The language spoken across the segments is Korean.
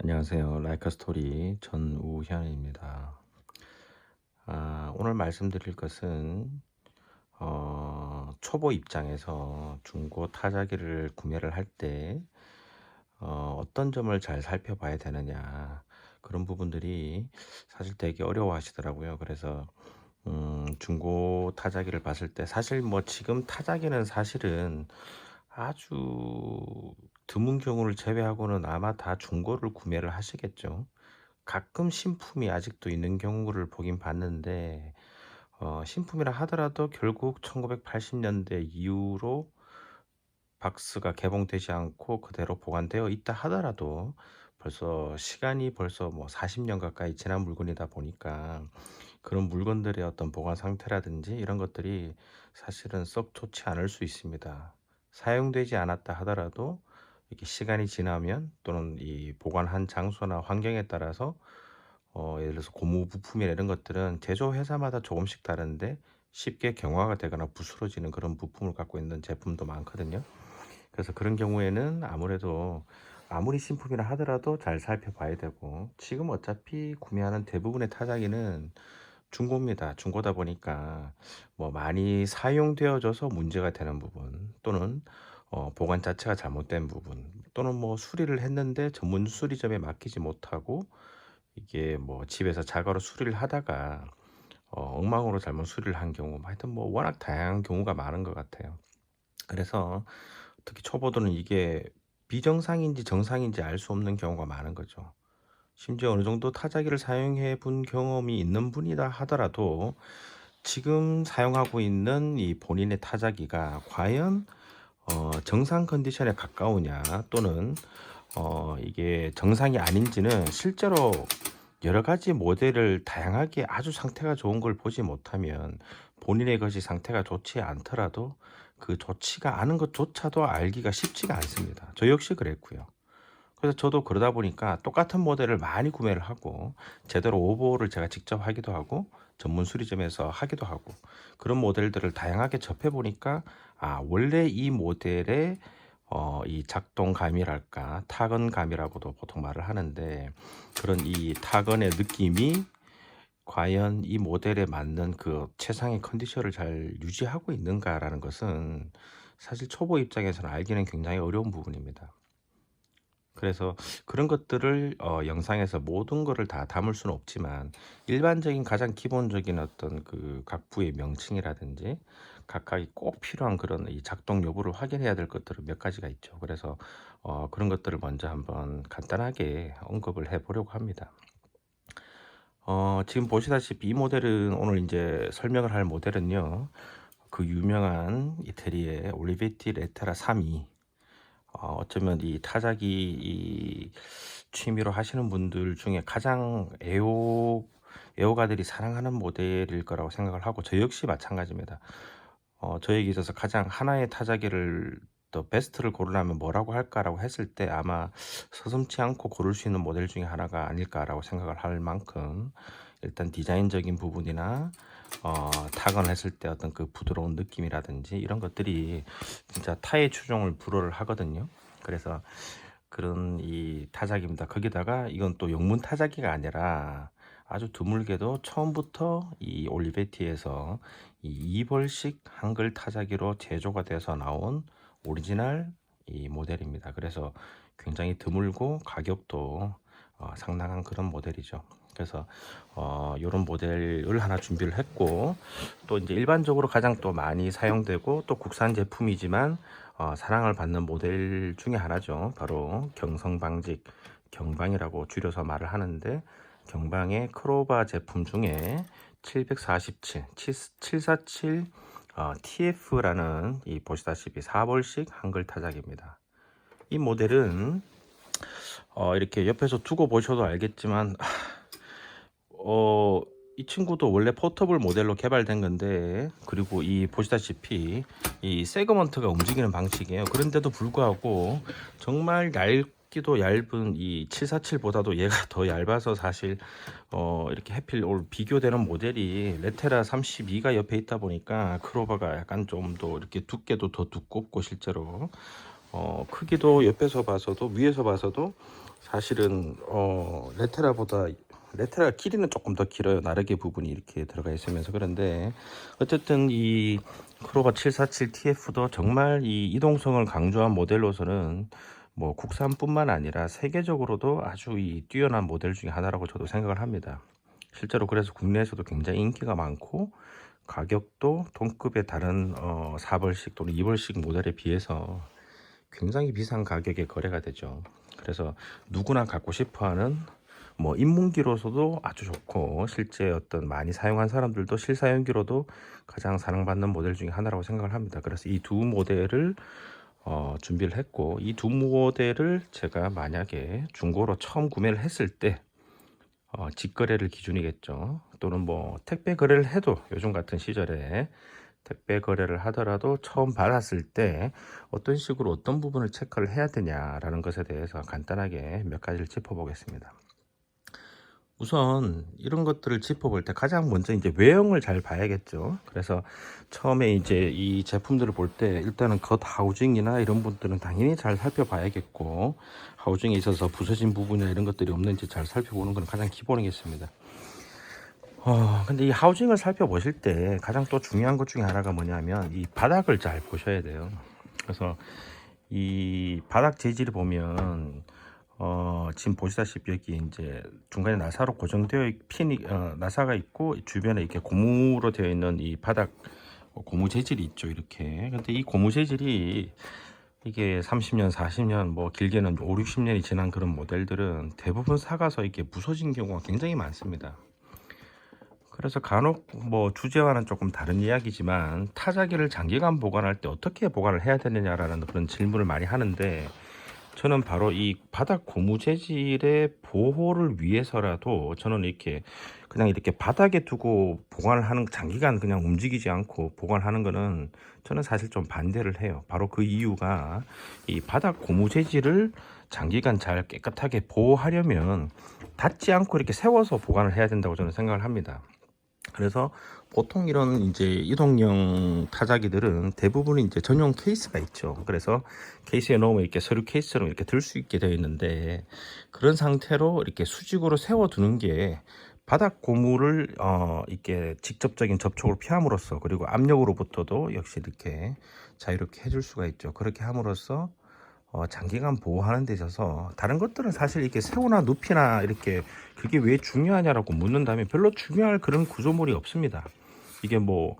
안녕하세요. 라이카 스토리 전우현입니다. 오늘 말씀드릴 것은 초보 입장에서 중고 타자기를 구매를 할 때 어떤 점을 잘 살펴봐야 되느냐, 그런 부분들이 사실 되게 어려워하시더라고요. 그래서 중고 타자기를 봤을 때 사실 뭐 지금 타자기는 사실은 아주 드문 경우를 제외하고는 아마 다 중고를 구매를 하시겠죠. 가끔 신품이 아직도 있는 경우를 보긴 봤는데 신품이라 하더라도 결국 1980년대 이후로 박스가 개봉되지 않고 그대로 보관되어 있다 하더라도 벌써 뭐 40년 가까이 지난 물건이다 보니까 그런 물건들의 어떤 보관 상태라든지 이런 것들이 사실은 썩 좋지 않을 수 있습니다. 사용되지 않았다 하더라도 이렇게 시간이 지나면 또는 이 보관한 장소나 환경에 따라서 예를 들어서 고무 부품이나 이런 것들은 제조 회사마다 조금씩 다른데 쉽게 경화가 되거나 부스러지는 그런 부품을 갖고 있는 제품도 많거든요. 그래서 그런 경우에는 아무래도 아무리 신품이라 하더라도 잘 살펴봐야 되고, 지금 어차피 구매하는 대부분의 타자기는 중고입니다. 중고다 보니까 뭐 많이 사용되어져서 문제가 되는 부분, 또는 보관 자체가 잘못된 부분, 또는 뭐 수리를 했는데 전문 수리점에 맡기지 못하고 이게 뭐 집에서 자가로 수리를 하다가 엉망으로 잘못 수리를 한 경우, 하여튼 뭐 워낙 다양한 경우가 많은 것 같아요. 그래서 특히 초보들은 이게 비정상인지 정상인지 알 수 없는 경우가 많은 거죠. 심지어 어느 정도 타자기를 사용해 본 경험이 있는 분이다 하더라도 지금 사용하고 있는 이 본인의 타자기가 과연 정상 컨디션에 가까우냐, 또는 이게 정상이 아닌지는 실제로 여러 가지 모델을 다양하게 아주 상태가 좋은 걸 보지 못하면, 본인의 것이 상태가 좋지 않더라도 그 좋지가 않은 것조차도 알기가 쉽지가 않습니다. 저 역시 그랬고요. 그래서 저도 그러다 보니까 똑같은 모델을 많이 구매를 하고 제대로 오버를 제가 직접 하기도 하고 전문 수리점에서 하기도 하고, 그런 모델들을 다양하게 접해 보니까 원래 이 모델의 이 작동감이랄까, 타건감이라고도 보통 말을 하는데, 그런 이 타건의 느낌이 과연 이 모델에 맞는 그 최상의 컨디션을 잘 유지하고 있는가라는 것은 사실 초보 입장에서는 알기는 굉장히 어려운 부분입니다. 그래서 그런 것들을 영상에서 모든 거를 다 담을 수는 없지만, 일반적인 가장 기본적인 어떤 그 각 부의 명칭이라든지 각각이 꼭 필요한 그런 이 작동 여부를 확인해야 될 것들은 몇 가지가 있죠. 그래서 그런 것들을 먼저 한번 간단하게 언급을 해 보려고 합니다. 지금 보시다시피 이 모델은, 오늘 이제 설명을 할 모델은요, 그 유명한 이태리의 올리베티 레테라 32, 어쩌면 이 타자기 이 취미로 하시는 분들 중에 가장 애호가들이 사랑하는 모델일 거라고 생각을 하고, 저 역시 마찬가지입니다. 저에게 있어서 가장 하나의 타자기를 더 베스트를 고르라면 뭐라고 할까라고 했을 때 아마 서슴지 않고 고를 수 있는 모델 중에 하나가 아닐까라고 생각을 할 만큼, 일단 디자인적인 부분이나 타건을 했을 때 어떤 그 부드러운 느낌이라든지 이런 것들이 진짜 타의 추종을 불허를 하거든요. 그래서 그런 이 타자기입니다. 거기다가 이건 또 영문 타자기가 아니라 아주 드물게도 처음부터 이 올리베티에서 이 2벌식 한글 타자기로 제조가 돼서 나온 오리지널 이 모델입니다. 그래서 굉장히 드물고 가격도 상당한 그런 모델이죠. 그래서 이런 모델을 하나 준비를 했고, 또 이제 일반적으로 가장 또 많이 사용되고 또 국산 제품이지만 사랑을 받는 모델 중에 하나죠. 바로 경성방직, 경방이라고 줄여서 말을 하는데, 경방의 크로바 제품 중에 747, 747 TF라는 이 보시다시피 4벌식 한글 타작입니다. 이 모델은 이렇게 옆에서 두고 보셔도 알겠지만 이 친구도 원래 포터블 모델로 개발된 건데, 그리고 이 보시다시피 이 세그먼트가 움직이는 방식이에요. 그런데도 불구하고 정말 얇기도 얇은 이 747보다도 얘가 더 얇아서 사실 이렇게 해필 비교되는 모델이 레테라 32가 옆에 있다 보니까 크로바가 약간 좀 더 이렇게 두께도 더 두껍고, 실제로 크기도 옆에서 봐서도 위에서 봐서도 사실은 레테라 길이는 조금 더 길어요. 나르게 부분이 이렇게 들어가 있으면서. 그런데 어쨌든 이 크로바 747TF도 정말 이 이동성을 강조한 모델로서는 뭐 국산뿐만 아니라 세계적으로도 아주 이 뛰어난 모델 중에 하나라고 저도 생각을 합니다. 실제로 그래서 국내에서도 굉장히 인기가 많고 가격도 동급의 다른 4벌식 또는 2벌식 모델에 비해서 굉장히 비싼 가격에 거래가 되죠. 그래서 누구나 갖고 싶어하는 뭐 입문기로서도 아주 좋고 실제 어떤 많이 사용한 사람들도 실사용기로도 가장 사랑받는 모델 중에 하나라고 생각을 합니다. 그래서 이 두 모델을 준비를 했고, 이 두 모델을 제가 만약에 중고로 처음 구매를 했을 때 직거래를 기준이겠죠. 또는 뭐 택배 거래를 해도 요즘 같은 시절에 택배 거래를 하더라도 처음 받았을 때 어떤 식으로 어떤 부분을 체크를 해야 되냐라는 것에 대해서 간단하게 몇 가지를 짚어보겠습니다. 우선 이런 것들을 짚어볼 때 가장 먼저 이제 외형을 잘 봐야겠죠. 그래서 처음에 이제 이 제품들을 볼 때 일단은 겉 하우징이나 이런 부분들은 당연히 잘 살펴봐야겠고, 하우징에 있어서 부서진 부분이나 이런 것들이 없는지 잘 살펴보는 건 가장 기본이겠습니다. 근데 이 하우징을 살펴보실 때 가장 또 중요한 것 중에 하나가 뭐냐면 이 바닥을 잘 보셔야 돼요. 그래서 이 바닥 재질을 보면 지금 보시다시피 여기 이제 중간에 나사로 고정되어 핀이 나사가 있고 주변에 이렇게 고무로 되어 있는 이 바닥 고무 재질이 있죠. 이렇게. 근데 이 고무 재질이 이게 30년, 40년, 뭐 길게는 5, 60년이 지난 그런 모델들은 대부분 사가서 이게 부서진 경우가 굉장히 많습니다. 그래서 간혹 뭐 주제와는 조금 다른 이야기지만 타자기를 장기간 보관할 때 어떻게 보관을 해야 되느냐라는 그런 질문을 많이 하는데, 저는 바로 이 바닥 고무 재질의 보호를 위해서라도 저는 이렇게 그냥 이렇게 바닥에 두고 보관을 하는, 장기간 그냥 움직이지 않고 보관하는 거는 저는 사실 좀 반대를 해요. 바로 그 이유가 이 바닥 고무 재질을 장기간 잘 깨끗하게 보호하려면 닿지 않고 이렇게 세워서 보관을 해야 된다고 저는 생각을 합니다. 그래서 보통 이런 이제 이동형 타자기들은 대부분 이제 전용 케이스가 있죠. 그래서 케이스에 넣으면 이렇게 서류 케이스처럼 이렇게 들 수 있게 되어 있는데, 그런 상태로 이렇게 수직으로 세워 두는 게 바닥 고무를 이렇게 직접적인 접촉을 피함으로써, 그리고 압력으로부터도 역시 이렇게 자유롭게 해줄 수가 있죠. 그렇게 함으로써 장기간 보호하는 데 있어서 다른 것들은 사실 이렇게 세우나 눕히나 이렇게 그게 왜 중요하냐라고 묻는다면 별로 중요할 그런 구조물이 없습니다. 이게 뭐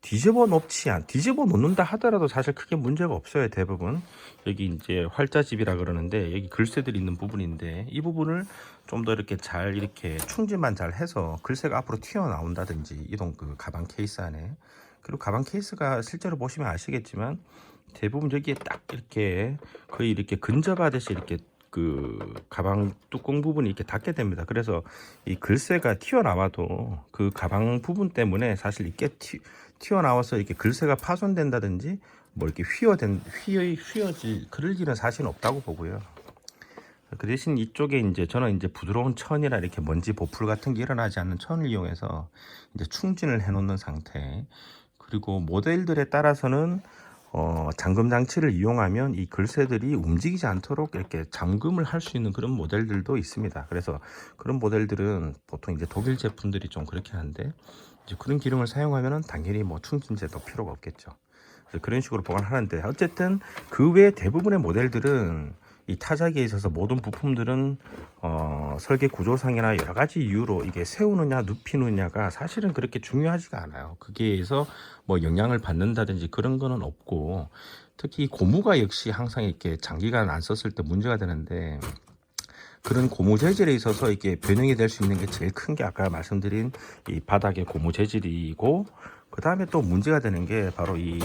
뒤집어 놓는다 하더라도 사실 크게 문제가 없어요. 대부분 여기 이제 활자집이라 그러는데 여기 글새들이 있는 부분인데, 이 부분을 좀 더 이렇게 잘 이렇게 충진만 잘 해서 글새가 앞으로 튀어나온다든지 이동 그 가방 케이스 안에, 그리고 가방 케이스가 실제로 보시면 아시겠지만 대부분 여기에 딱 이렇게 거의 이렇게 근접하듯이 이렇게 그 가방 뚜껑 부분이 이렇게 닿게 됩니다. 그래서 이 글새가 튀어나와도 그 가방 부분 때문에 사실 이렇게 튀어나와서 이렇게 글새가 파손된다든지 뭐 이렇게 휘어질 그럴 일은 사실 없다고 보고요. 그 대신 이쪽에 이제 저는 이제 부드러운 천이나 이렇게 먼지 보풀 같은 게 일어나지 않는 천을 이용해서 이제 충진을 해 놓는 상태. 그리고 모델들에 따라서는 잠금 장치를 이용하면 이 글새들이 움직이지 않도록 이렇게 잠금을 할 수 있는 그런 모델들도 있습니다. 그래서 그런 모델들은 보통 이제 독일 제품들이 좀 그렇게 하는데, 이제 그런 기능을 사용하면은 당연히 뭐 충진제도 필요가 없겠죠. 그래서 그런 식으로 보관하는데, 어쨌든 그 외 대부분의 모델들은 이 타자기에 있어서 모든 부품들은 설계 구조상이나 여러 가지 이유로 이게 세우느냐 눕히느냐가 사실은 그렇게 중요하지가 않아요. 거기에서 뭐 영향을 받는다든지 그런 거는 없고, 특히 고무가 역시 항상 이렇게 장기간 안 썼을 때 문제가 되는데, 그런 고무 재질에 있어서 이게 변형이 될 수 있는 게 제일 큰 게 아까 말씀드린 이 바닥의 고무 재질이고, 그 다음에 또 문제가 되는 게 바로 이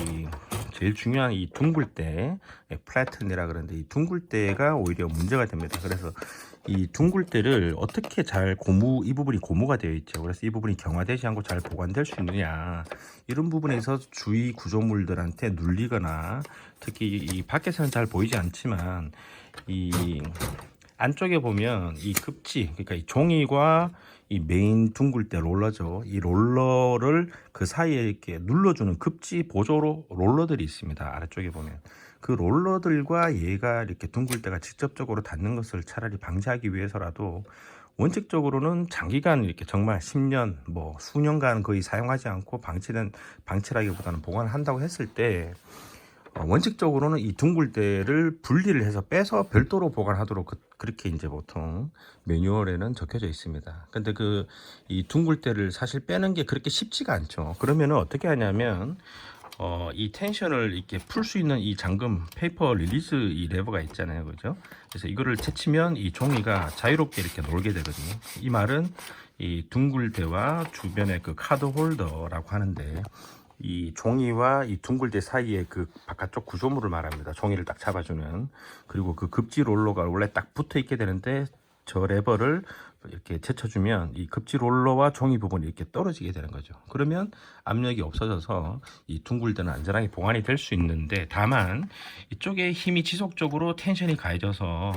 제일 중요한 이 둥글대, 플래튼이라 그러는데, 이 둥글대가 오히려 문제가 됩니다. 그래서 이 둥글대를 어떻게 잘 이 부분이 고무가 되어 있죠. 그래서 이 부분이 경화되지 않고 잘 보관될 수 있느냐, 이런 부분에 있어서 주위 구조물들한테 눌리거나, 특히 이 밖에서는 잘 보이지 않지만 이 안쪽에 보면 이 급지, 그러니까 이 종이과 이 메인 둥글대 롤러죠. 이 롤러를 그 사이에 이렇게 눌러주는 급지 보조로 롤러들이 있습니다. 아래쪽에 보면 그 롤러들과 얘가 이렇게 둥글대가 직접적으로 닿는 것을 차라리 방지하기 위해서라도 원칙적으로는 장기간 이렇게 정말 10년 뭐 수년간 거의 사용하지 않고 방치라기보다는 보관을 한다고 했을 때 원칙적으로는 이 둥글대를 분리를 해서 빼서 별도로 보관하도록 그렇게 이제 보통 매뉴얼에는 적혀져 있습니다. 근데 이 둥글대를 사실 빼는 게 그렇게 쉽지가 않죠. 그러면은 어떻게 하냐면 이 텐션을 이렇게 풀 수 있는 이 잠금 페이퍼 릴리즈 이 레버가 있잖아요, 그죠? 그래서 이거를 채치면 이 종이가 자유롭게 이렇게 놀게 되거든요. 이 말은 이 둥글대와 주변의 그 카드 홀더라고 하는데, 이 종이와 이 둥글대 사이에 그 바깥쪽 구조물을 말합니다. 종이를 딱 잡아주는. 그리고 그 급지 롤러가 원래 딱 붙어 있게 되는데, 저 레버를 이렇게 제쳐주면 이 급지 롤러와 종이 부분이 이렇게 떨어지게 되는 거죠. 그러면 압력이 없어져서 이 둥글대는 안전하게 보관이 될 수 있는데, 다만 이쪽에 힘이 지속적으로 텐션이 가해져서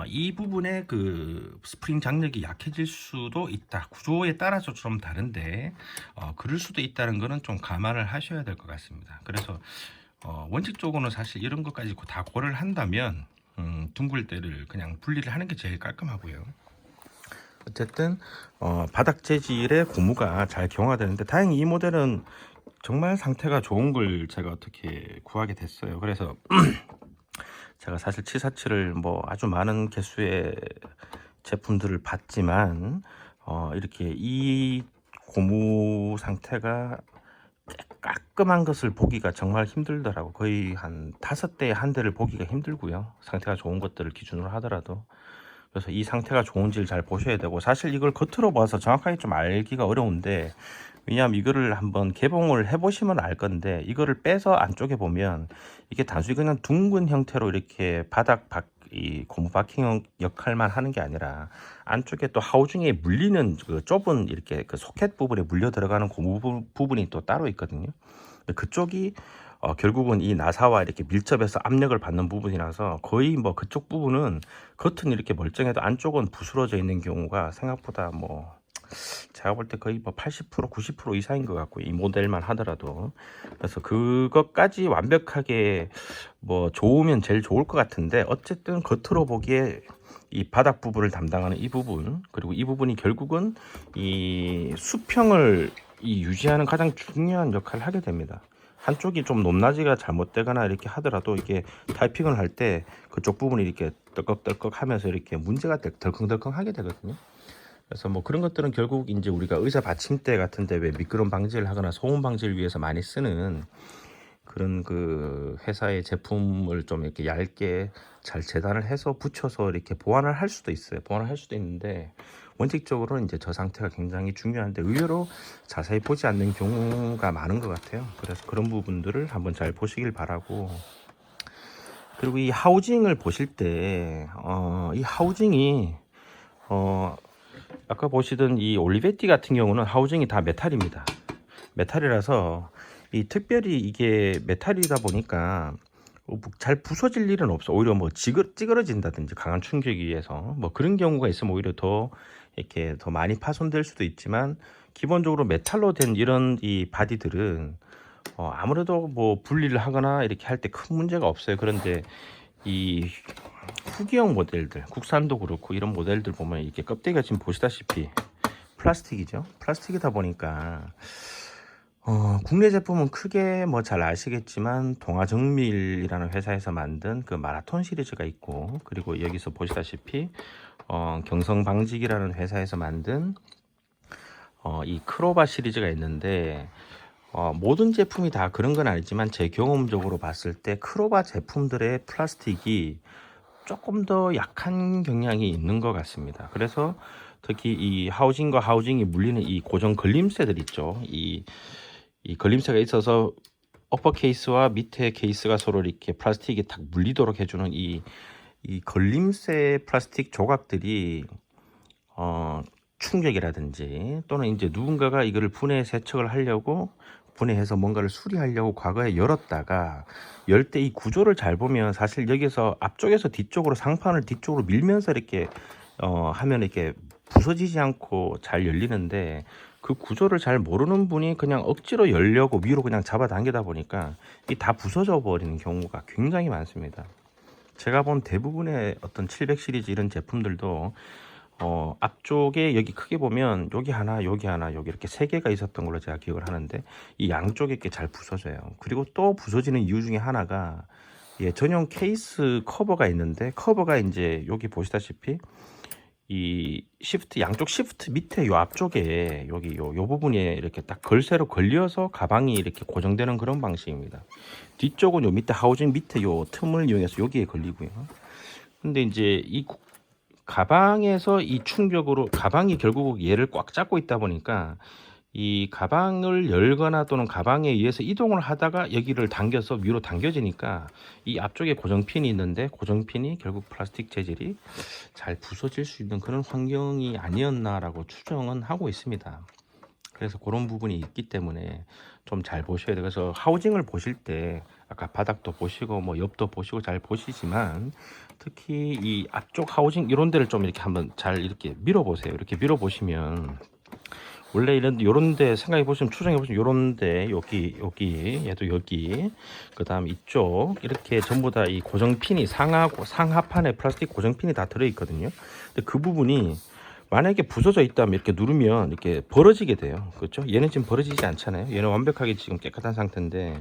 이 부분에 그 스프링 장력이 약해질 수도 있다. 구조에 따라서 좀 다른데 그럴 수도 있다는 거는 좀 감안을 하셔야 될 것 같습니다. 그래서 원칙적으로는 사실 이런 것까지 다 고려를 한다면 둥글대를 그냥 분리를 하는 게 제일 깔끔하고요. 어쨌든 바닥 재질의 고무가 잘 경화되는데, 다행히 이 모델은 정말 상태가 좋은 걸 제가 어떻게 구하게 됐어요. 그래서 제가 사실 747을 뭐 아주 많은 개수의 제품들을 봤지만 이렇게 이 고무 상태가 깔끔한 것을 보기가 정말 힘들더라고. 거의 한 5대에 한 대를 보기가 힘들고요, 상태가 좋은 것들을 기준으로 하더라도. 그래서 이 상태가 좋은지를 잘 보셔야 되고, 사실 이걸 겉으로 봐서 정확하게 좀 알기가 어려운데, 왜냐하면 이거를 한번 개봉을 해보시면 알 건데, 이거를 빼서 안쪽에 보면 이게 단순히 그냥 둥근 형태로 이렇게 이 고무 바킹 역할만 하는 게 아니라, 안쪽에 또 하우징에 물리는 그 좁은 이렇게 그 소켓 부분에 물려 들어가는 고무 부분이 또 따로 있거든요. 그쪽이 결국은 이 나사와 이렇게 밀접해서 압력을 받는 부분이라서, 거의 뭐 그쪽 부분은 겉은 이렇게 멀쩡해도 안쪽은 부스러져 있는 경우가 생각보다 뭐 제가 볼 때 거의 뭐 80% 90% 이상인 것 같고, 이 모델만 하더라도. 그래서 그것까지 완벽하게 뭐 좋으면 제일 좋을 것 같은데, 어쨌든 겉으로 보기에 이 바닥 부분을 담당하는 이 부분, 그리고 이 부분이 결국은 이 수평을 유지하는 가장 중요한 역할을 하게 됩니다. 한쪽이 좀 높낮이가 잘못되거나 이렇게 하더라도, 이게 타이핑을 할 때 그쪽 부분이 이렇게 떨컥떨컥 하면서 이렇게 문제가 덜컹덜컹 하게 되거든요. 그래서 뭐 그런 것들은 결국 이제 우리가 의자 받침대 같은데 왜 미끄럼 방지를 하거나 소음 방지를 위해서 많이 쓰는 그런 그 회사의 제품을 좀 이렇게 얇게 잘 재단을 해서 붙여서 이렇게 보완을 할 수도 있어요. 보완을 할 수도 있는데, 원칙적으로는 이제 저 상태가 굉장히 중요한데 의외로 자세히 보지 않는 경우가 많은 것 같아요. 그래서 그런 부분들을 한번 잘 보시길 바라고. 그리고 이 하우징을 보실 때 이 하우징이 아까 보시던 이 올리베티 같은 경우는 하우징이 다 메탈입니다. 메탈이라서 특별히 이게 메탈이다 보니까 잘 부서질 일은 없어. 오히려 뭐 찌그러진다든지 강한 충격에 의해서 뭐 그런 경우가 있으면 오히려 더 이렇게 더 많이 파손될 수도 있지만, 기본적으로 메탈로 된 이런 이 바디들은 아무래도 뭐 분리를 하거나 이렇게 할 때 큰 문제가 없어요. 그런데 이 후기형 모델들, 국산도 그렇고 이런 모델들 보면 이렇게 껍데기가 지금 보시다시피 플라스틱이죠. 플라스틱이다 보니까 국내 제품은 크게 뭐 잘 아시겠지만 동아정밀이라는 회사에서 만든 그 마라톤 시리즈가 있고, 그리고 여기서 보시다시피 경성방직이라는 회사에서 만든 이 크로바 시리즈가 있는데, 모든 제품이 다 그런 건 아니지만 제 경험적으로 봤을 때 크로바 제품들의 플라스틱이 조금 더 약한 경향이 있는 것 같습니다. 그래서 특히 이 하우징과 하우징이 물리는 이 고정 걸림쇠들 있죠. 이 걸림쇠가 있어서 어퍼 케이스와 밑에 케이스가 서로 이렇게 플라스틱이 딱 물리도록 해주는 이 걸림쇠 플라스틱 조각들이 충격이라든지, 또는 이제 누군가가 이거를 분해 세척을 하려고, 분해해서 뭔가를 수리하려고 과거에 열었다가 열 때 이 구조를 잘 보면 사실 여기서 앞쪽에서 뒤쪽으로 상판을 뒤쪽으로 밀면서 이렇게 하면 이렇게 부서지지 않고 잘 열리는데, 그 구조를 잘 모르는 분이 그냥 억지로 열려고 위로 그냥 잡아당기다 보니까 이 다 부서져 버리는 경우가 굉장히 많습니다. 제가 본 대부분의 어떤 700 시리즈 이런 제품들도 앞쪽에 여기 크게 보면 여기 하나 여기 하나 여기 이렇게 세 개가 있었던 걸로 제가 기억을 하는데 이 양쪽에 게 잘 부서져요. 그리고 또 부서지는 이유 중에 하나가 전용 케이스 커버가 있는데 커버가 이제 여기 보시다시피 이 시프트 양쪽 시프트 밑에 요 앞쪽에 여기 요 부분에 이렇게 딱 걸쇠로 걸려서 가방이 이렇게 고정되는 그런 방식입니다. 뒤쪽은 요 밑에 하우징 밑에 요 틈을 이용해서 여기에 걸리고요. 근데 이제 이 가방에서 이 충격으로 가방이 결국 얘를 꽉 잡고 있다 보니까 이 가방을 열거나 또는 가방에 의해서 이동을 하다가 여기를 당겨서 위로 당겨지니까 이 앞쪽에 고정핀이 있는데 고정핀이 결국 플라스틱 재질이 잘 부서질 수 있는 그런 환경이 아니었나라고 추정은 하고 있습니다. 그래서 그런 부분이 있기 때문에 좀 잘 보셔야 돼요. 그래서 하우징을 보실 때 아까 바닥도 보시고 뭐 옆도 보시고 잘 보시지만 특히 이 앞쪽 하우징 이런 데를 좀 이렇게 한번 잘 이렇게 밀어 보세요. 이렇게 밀어 보시면 원래 요런 데 생각해 보시면 추정해 보시면 요런 데 여기 얘도 여기 그다음 이쪽 이렇게 전부 다 이 고정핀이 상하판에 플라스틱 고정핀이 다 들어 있거든요. 근데 그 부분이 만약에 부서져 있다면 이렇게 누르면 이렇게 벌어지게 돼요. 그렇죠? 얘는 지금 벌어지지 않잖아요. 얘는 완벽하게 지금 깨끗한 상태인데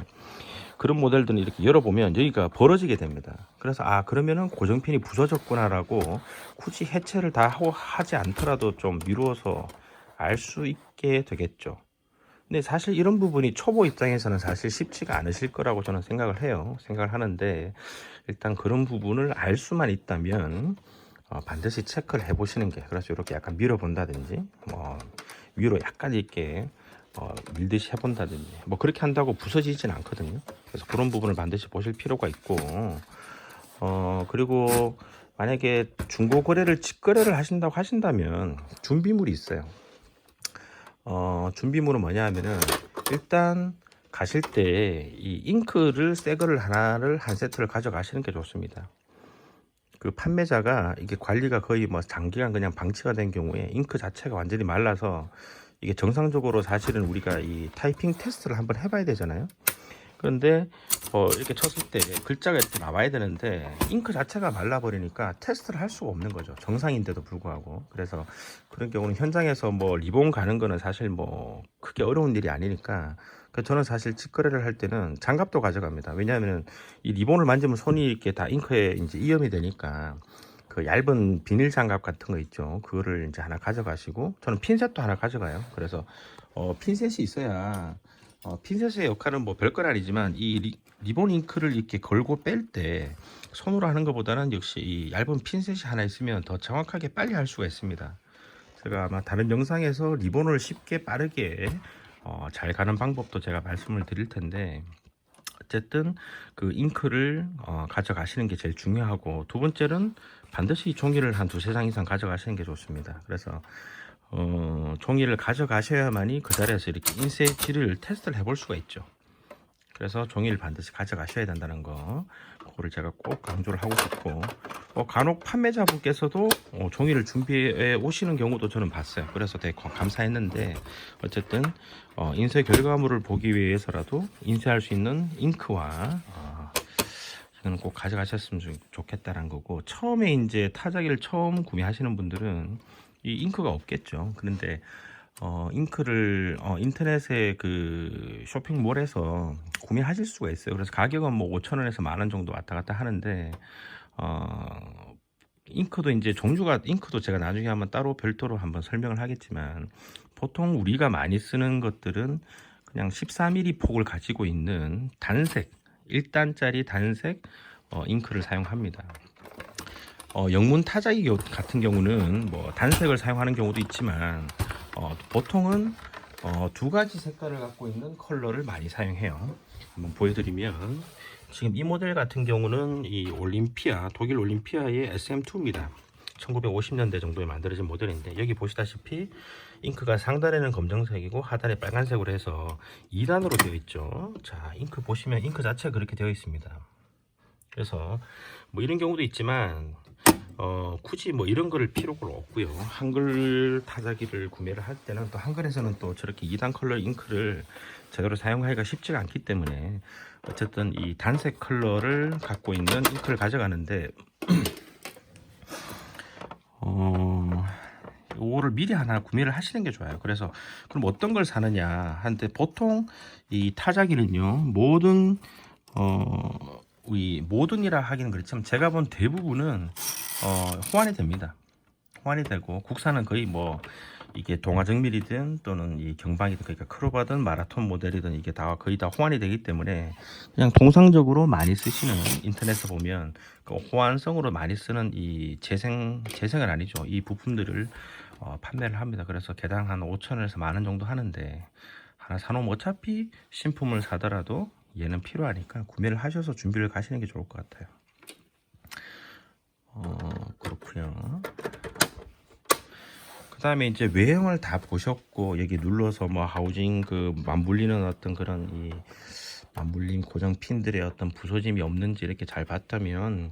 그런 모델들은 이렇게 열어보면 여기가 벌어지게 됩니다. 그래서 그러면은 고정핀이 부서졌구나라고 굳이 해체를 다 하지 않더라도 좀 미루어서 알 수 있게 되겠죠. 근데 사실 이런 부분이 초보 입장에서는 사실 쉽지가 않으실 거라고 저는 생각을 해요. 생각을 하는데 일단 그런 부분을 알 수만 있다면 반드시 체크를 해 보시는 게, 그래서 이렇게 약간 밀어 본다든지 위로 약간 이렇게 밀듯이 해 본다든지 뭐 그렇게 한다고 부서지진 않거든요. 그래서 그런 부분을 반드시 보실 필요가 있고 그리고 만약에 중고 거래를 직거래를 하신다고 하신다면 준비물이 있어요. 준비물은 뭐냐 하면은 일단 가실 때 이 잉크를 새 거를 한 세트를 가져가시는 게 좋습니다. 그 판매자가 이게 관리가 거의 뭐 장기간 그냥 방치가 된 경우에 잉크 자체가 완전히 말라서 이게 정상적으로 사실은 우리가 이 타이핑 테스트를 한번 해봐야 되잖아요. 그런데 이렇게 쳤을 때 글자가 이렇게 나와야 되는데 잉크 자체가 말라버리니까 테스트를 할 수가 없는 거죠. 정상인데도 불구하고. 그래서 그런 경우는 현장에서 뭐 리본 가는 거는 사실 뭐 크게 어려운 일이 아니니까 저는 사실 직거래를 할 때는 장갑도 가져갑니다. 왜냐하면 이 리본을 만지면 손이 이렇게 다 잉크에 이제 이염이 되니까 그 얇은 비닐 장갑 같은 거 있죠. 그거를 이제 하나 가져가시고 저는 핀셋도 하나 가져가요. 그래서 핀셋이 있어야 핀셋의 역할은 뭐 별건 아니지만 이 리본 잉크를 이렇게 걸고 뺄 때 손으로 하는 것보다는 역시 이 얇은 핀셋이 하나 있으면 더 정확하게 빨리 할 수가 있습니다. 제가 아마 다른 영상에서 리본을 쉽게 빠르게 잘 가는 방법도 제가 말씀을 드릴 텐데 어쨌든 그 잉크를 가져가시는 게 제일 중요하고 두 번째는 반드시 종이를 한 두세 장 이상 가져가시는 게 좋습니다. 그래서 종이를 가져가셔야만이 그 자리에서 이렇게 인쇄질을 테스트를 해볼 수가 있죠. 그래서 종이를 반드시 가져가셔야 된다는 거, 그거를 제가 꼭 강조를 하고 싶고 간혹 판매자분께서도 종이를 준비해 오시는 경우도 저는 봤어요. 그래서 되게 감사했는데 어쨌든 인쇄 결과물을 보기 위해서라도 인쇄할 수 있는 잉크와 이거는 꼭 가져가셨으면 좋겠다는 거고, 처음에 이제 타자기를 처음 구매하시는 분들은 이 잉크가 없겠죠. 그런데 잉크를 인터넷에 그 쇼핑몰에서 구매하실 수가 있어요. 그래서 가격은 뭐 5,000원에서 10,000원 정도 왔다 갔다 하는데 잉크도 이제 종류가, 잉크도 제가 나중에 한번 따로 별도로 한번 설명을 하겠지만 보통 우리가 많이 쓰는 것들은 그냥 14mm 폭을 가지고 있는 단색 1단짜리 단색 잉크를 사용합니다. 영문 타자기 같은 경우는 뭐 단색을 사용하는 경우도 있지만 보통은 두 가지 색깔을 갖고 있는 컬러를 많이 사용해요. 한번 보여드리면 지금 이 모델 같은 경우는 이 올림피아, 독일 올림피아의 SM2입니다. 1950년대 정도에 만들어진 모델인데 여기 보시다시피 잉크가 상단에는 검정색이고 하단에 빨간색으로 해서 2단으로 되어 있죠. 자, 잉크 보시면 잉크 자체가 그렇게 되어 있습니다. 그래서 뭐 이런 경우도 있지만 굳이 뭐 이런 거를 필요가 없고요. 한글 타자기를 구매를 할 때는 또 한글에서는 또 저렇게 2단 컬러 잉크를 제대로 사용하기가 쉽지가 않기 때문에 어쨌든 이 단색 컬러를 갖고 있는 잉크를 가져가는데 이거를 미리 하나 구매를 하시는 게 좋아요. 그래서 그럼 어떤 걸 사느냐 한데 보통 이 타자기는요 모든 이 모든이라 하기는 그렇지만 제가 본 대부분은 호환이 됩니다. 호환이 되고 국산은 거의 뭐 이게 동화정밀이든 또는 이 경방이든 그러니까 크로바든 마라톤 모델이든 이게 다 거의 다 호환이 되기 때문에 그냥 통상적으로 많이 쓰시는 인터넷에 보면 그 호환성으로 많이 쓰는 이 재생은 아니죠. 이 부품들을 판매를 합니다. 그래서 개당 한 5,000원에서 10,000원 정도 하는데 하나 사놓으면 어차피 신품을 사더라도 얘는 필요하니까 구매를 하셔서 준비를 가시는 게 좋을 것 같아요. 그렇고요. 그 다음에 이제 외형을 다 보셨고 여기 눌러서 뭐 하우징 그 맞물리는 어떤 그런 이 맞물림 고정 핀들의 어떤 부서짐이 없는지 이렇게 잘 봤다면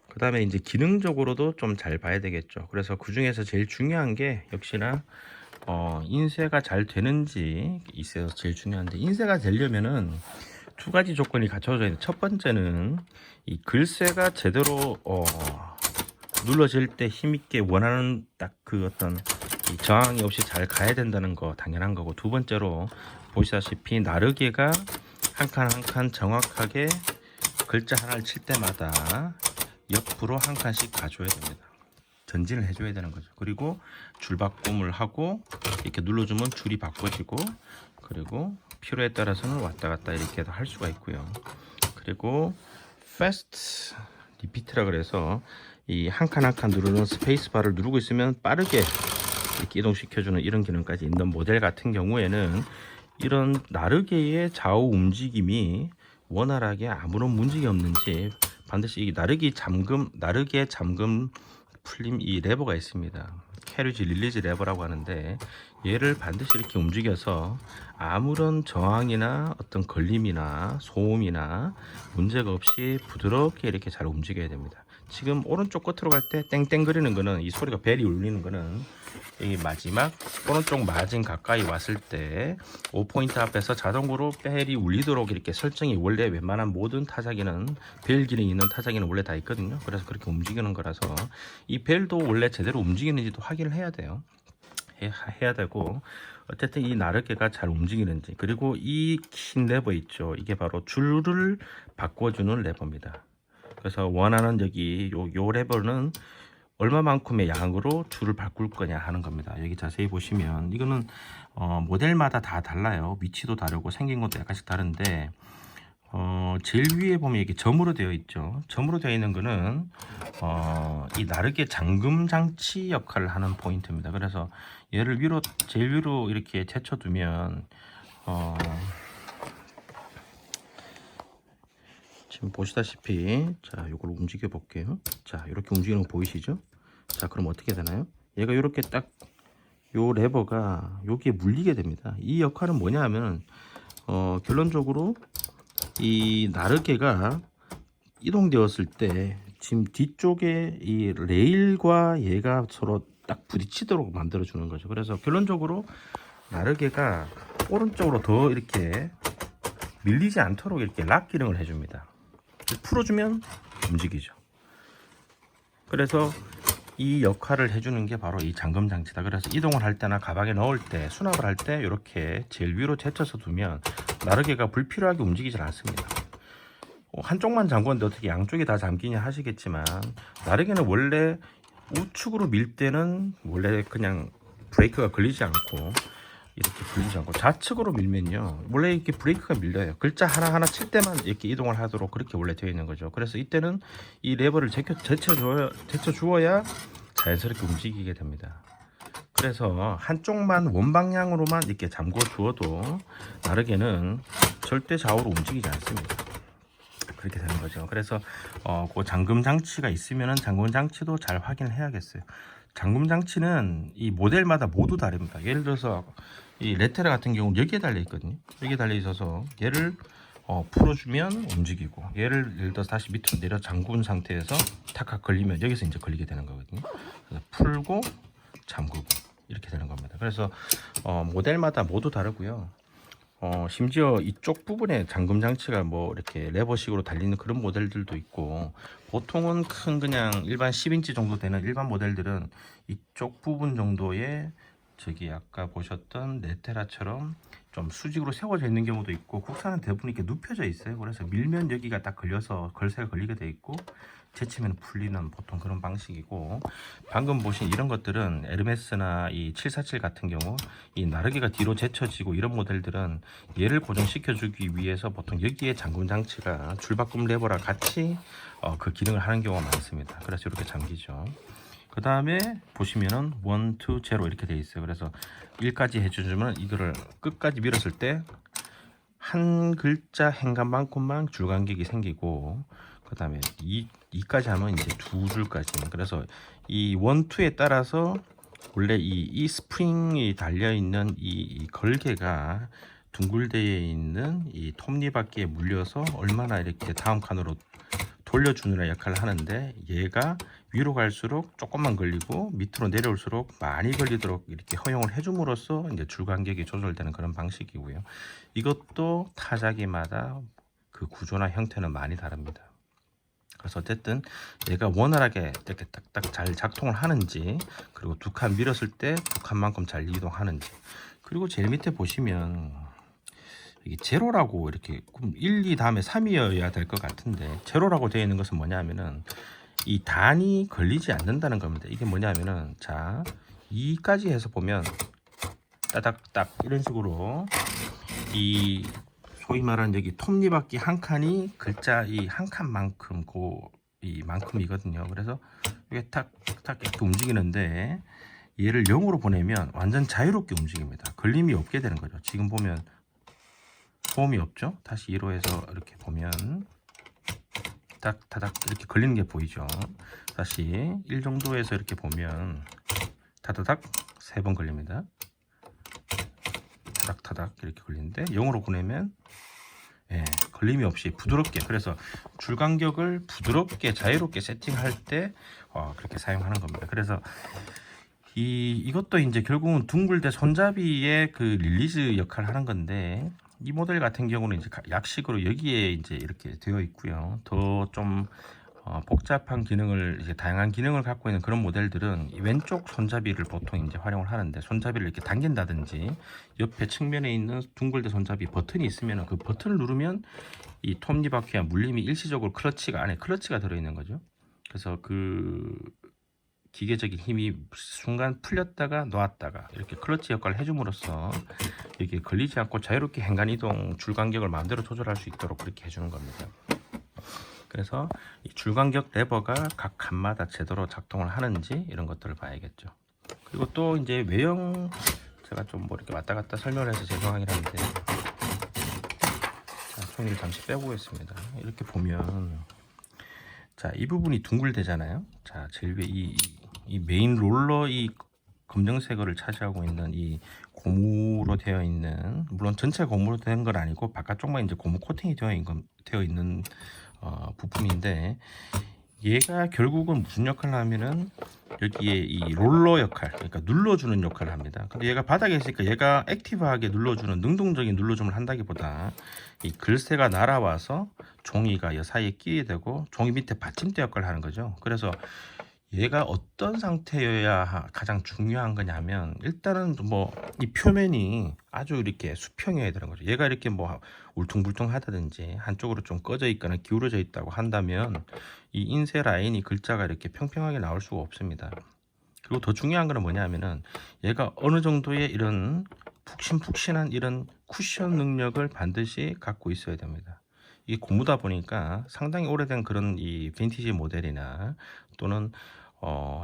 그 다음에 이제 기능적으로도 좀 잘 봐야 되겠죠. 그래서 그 중에서 제일 중요한 게 역시나 인쇄가 잘 되는지 있어서 제일 중요한데 인쇄가 되려면은 두 가지 조건이 갖춰져야 돼요. 첫 번째는 이 글씨가 제대로 눌러질 때 힘있게 원하는 딱 그 어떤 이 저항이 없이 잘 가야 된다는 거 당연한 거고, 두 번째로 보시다시피 나르게가 한 칸 한 칸 정확하게 글자 하나를 칠 때마다 옆으로 한 칸씩 가줘야 됩니다. 전진을 해줘야 되는 거죠. 그리고 줄 바꿈을 하고 이렇게 눌러주면 줄이 바꿔지고, 그리고 필요에 따라서는 왔다 갔다 이렇게 할 수가 있고요. 그리고 fast repeat라 그래서 이 한 칸 한 칸 누르는 스페이스 바를 누르고 있으면 빠르게 이렇게 이동시켜주는 이런 기능까지 있는 모델 같은 경우에는 이런 나르게의 좌우 움직임이 원활하게 아무런 문제가 없는지 반드시 이 나르게 잠금 풀림 이 레버가 있습니다. 캐리지 릴리즈 레버라고 하는데 얘를 반드시 이렇게 움직여서 아무런 저항이나 어떤 걸림이나 소음이나 문제가 없이 부드럽게 이렇게 잘 움직여야 됩니다. 지금 오른쪽 끝으로 갈 때 땡땡거리는 거는, 이 소리가 벨이 울리는 거는 이 마지막 오른쪽 마진 가까이 왔을 때 5포인트 앞에서 자동으로 벨이 울리도록 이렇게 설정이 원래 웬만한 모든 타자기는 벨 기능이 있는 타자기는 원래 다 있거든요. 그래서 그렇게 움직이는 거라서 이 벨도 원래 제대로 움직이는지도 확인을 해야 돼요. 해야 되고, 어쨌든 이 나르게가 잘 움직이는지, 그리고 이 긴 레버 있죠. 이게 바로 줄을 바꿔주는 레버입니다. 그래서 원하는 여기 요 레버는 얼마만큼의 양으로 줄을 바꿀 거냐 하는 겁니다. 여기 자세히 보시면 이거는 모델마다 다 달라요. 위치도 다르고 생긴 것도 약간씩 다른데 제일 위에 보면 이게 점으로 되어 있죠. 점으로 되어 있는 거는 이 나르게 잠금 장치 역할을 하는 포인트입니다. 그래서 얘를 제일 위로 이렇게 제쳐두면 지금 보시다시피, 자, 이걸 움직여 볼게요. 자, 이렇게 움직이는 거 보이시죠? 자, 그럼 어떻게 되나요? 얘가 이렇게 딱 요 레버가 여기에 물리게 됩니다. 이 역할은 뭐냐 하면 결론적으로 이 나르게가 이동되었을 때 지금 뒤쪽에 이 레일과 얘가 서로 딱 부딪히도록 만들어 주는 거죠. 그래서 결론적으로 나르게가 오른쪽으로 더 이렇게 밀리지 않도록 이렇게 락 기능을 해줍니다. 풀어주면 움직이죠. 그래서 이 역할을 해주는 게 바로 이 잠금 장치다. 그래서 이동을 할 때나 가방에 넣을 때, 수납을 할 때 이렇게 제일 위로 제쳐서 두면 나르게가 불필요하게 움직이질 않습니다. 한쪽만 잠궜는데 어떻게 양쪽이 다 잠기냐 하시겠지만, 나르게는 원래 우측으로 밀 때는 원래 그냥 브레이크가 걸리지 않고 이렇게 걸리지 않고, 좌측으로 밀면요 원래 이렇게 브레이크가 밀려요. 글자 하나하나 칠 때만 이렇게 이동을 하도록 그렇게 원래 되어 있는 거죠. 그래서 이때는 이 레버를 제쳐주어야 자연스럽게 움직이게 됩니다. 그래서 한쪽만 원방향으로만 이렇게 잠궈 두어도 나르게는 절대 좌우로 움직이지 않습니다. 그렇게 되는 거죠. 그래서 그 잠금 장치가 있으면은 잠금 장치도 잘 확인을 해야겠어요. 잠금 장치는 이 모델마다 모두 다릅니다. 예를 들어서 이 레테라 같은 경우는 여기에 달려 있거든요. 여기에 달려 있어서 얘를 풀어주면 움직이고, 예를 들어서 다시 밑으로 내려 잠근 상태에서 탁 걸리면 여기서 이제 걸리게 되는 거거든요. 그래서 풀고 잠그고 이렇게 되는 겁니다. 그래서 모델마다 모두 다르고요. 심지어 이쪽 부분에 잠금 장치가 뭐 이렇게 레버식으로 달리는 그런 모델들도 있고, 보통은 큰 그냥 일반 10인치 정도 되는 일반 모델들은 이쪽 부분 정도의 저기 아까 보셨던 네테라처럼 좀 수직으로 세워져 있는 경우도 있고, 국산은 대부분 이렇게 눕혀져 있어요. 그래서 밀면 여기가 딱 걸려서 걸쇠가 걸리게 돼 있고, 제치면 풀리는 보통 그런 방식이고, 방금 보신 이런 것들은 에르메스나 이 747 같은 경우 이 나르기가 뒤로 제쳐지고 이런 모델들은 얘를 고정시켜 주기 위해서 보통 여기에 잠금 장치가 줄바꿈 레버랑 같이 그 기능을 하는 경우가 많습니다. 그래서 이렇게 잠기죠. 그 다음에 보시면은 1, 2, 0 이렇게 돼 있어요. 그래서 1까지 해주면 이거를 끝까지 밀었을 때 한 글자 행간만큼만 줄 간격이 생기고, 그 다음에 2까지 하면 이제 두 줄까지. 그래서 이 1, 2에 따라서 원래 이 스프링이 달려있는 이 걸개가 둥글대에 있는 이 톱니바퀴에 물려서 얼마나 이렇게 다음 칸으로 돌려주느라 역할을 하는데, 얘가 위로 갈수록 조금만 걸리고 밑으로 내려올수록 많이 걸리도록 이렇게 허용을 해줌으로써 이제 줄 간격이 조절되는 그런 방식이고요. 이것도 타자기마다 그 구조나 형태는 많이 다릅니다. 그래서 어쨌든 얘가 원활하게 이렇게 딱딱 잘 작동을 하는지, 그리고 두 칸 밀었을 때 두 칸만큼 잘 이동하는지, 그리고 제일 밑에 보시면 이게 제로라고 이렇게 1, 2 다음에 3이어야 될 것 같은데, 제로라고 되어 있는 것은 뭐냐면은 이 단이 걸리지 않는다는 겁니다. 이게 뭐냐면은, 자 2까지 해서 보면 따닥딱 이런 식으로 이 소위 말하는 여기 톱니바퀴 한 칸이 글자 이 한 칸만큼 이 만큼이거든요. 그래서 이게 탁탁 이렇게 움직이는데, 얘를 0으로 보내면 완전 자유롭게 움직입니다. 걸림이 없게 되는 거죠. 지금 보면 소음이 없죠. 다시 2로 해서 이렇게 보면 타닥 이렇게 걸리는 게 보이죠. 다시 1 정도에서 이렇게 보면 타다닥 3번 걸립니다. 타닥타닥 이렇게 걸리는데, 0으로 보내면 걸림이 없이 부드럽게, 그래서 줄 간격을 부드럽게 자유롭게 세팅할 때 그렇게 사용하는 겁니다. 그래서 이것도 이제 결국은 둥글대 손잡이의 그 릴리즈 역할을 하는 건데, 이 모델 같은 경우는 이제 약식으로 여기에 이제 이렇게 되어 있고요. 더 좀 복잡한 기능을, 이제 다양한 기능을 갖고 있는 그런 모델들은 이 왼쪽 손잡이를 보통 이제 활용을 하는데, 손잡이를 이렇게 당긴다든지 옆에 측면에 있는 둥글대 손잡이 버튼이 있으면 그 버튼을 누르면 이 톱니바퀴와 물림이 일시적으로 클러치가 안에 클러치가 들어있는 거죠. 그래서 그 기계적인 힘이 순간 풀렸다가 놓았다가 이렇게 클러치 역할을 해줌으로써 이게 걸리지 않고 자유롭게 행간 이동 줄 간격을 마음대로 조절할 수 있도록 그렇게 해주는 겁니다. 그래서 이 줄 간격 레버가 각 칸마다 제대로 작동을 하는지 이런 것들을 봐야겠죠. 그리고 또 이제 외형, 제가 좀 뭐 이렇게 왔다 갔다 설명을 해서 죄송하긴 한데, 자, 손을 잠시 빼보겠습니다. 이렇게 보면, 자, 이 부분이 둥글대잖아요. 자, 제일 위에 이 메인 롤러, 이 검정색을 차지하고 있는 이 고무로 되어 있는, 물론 전체 고무로 된 건 아니고 바깥쪽만 이제 고무 코팅이 되어 있는 부품인데, 얘가 결국은 무슨 역할을 하면은 여기에 이 롤러 역할, 그러니까 눌러주는 역할을 합니다. 근데 얘가 바닥에 있으니까 얘가 액티브하게 눌러주는, 능동적인 눌러줌을 한다기보다 이 글새가 날아와서 종이가 이 사이에 끼게 되고 종이 밑에 받침대 역할을 하는 거죠. 그래서 얘가 어떤 상태여야 가장 중요한 거냐면, 일단은 뭐 이 표면이 아주 이렇게 수평이어야 되는 거죠. 얘가 이렇게 뭐 울퉁불퉁하다든지 한쪽으로 좀 꺼져 있거나 기울어져 있다고 한다면 이 인쇄 라인이 글자가 이렇게 평평하게 나올 수가 없습니다. 그리고 더 중요한 거는 뭐냐면은, 얘가 어느 정도의 이런 푹신푹신한 이런 쿠션 능력을 반드시 갖고 있어야 됩니다. 이게 고무다 보니까 상당히 오래된 그런 이 빈티지 모델이나 또는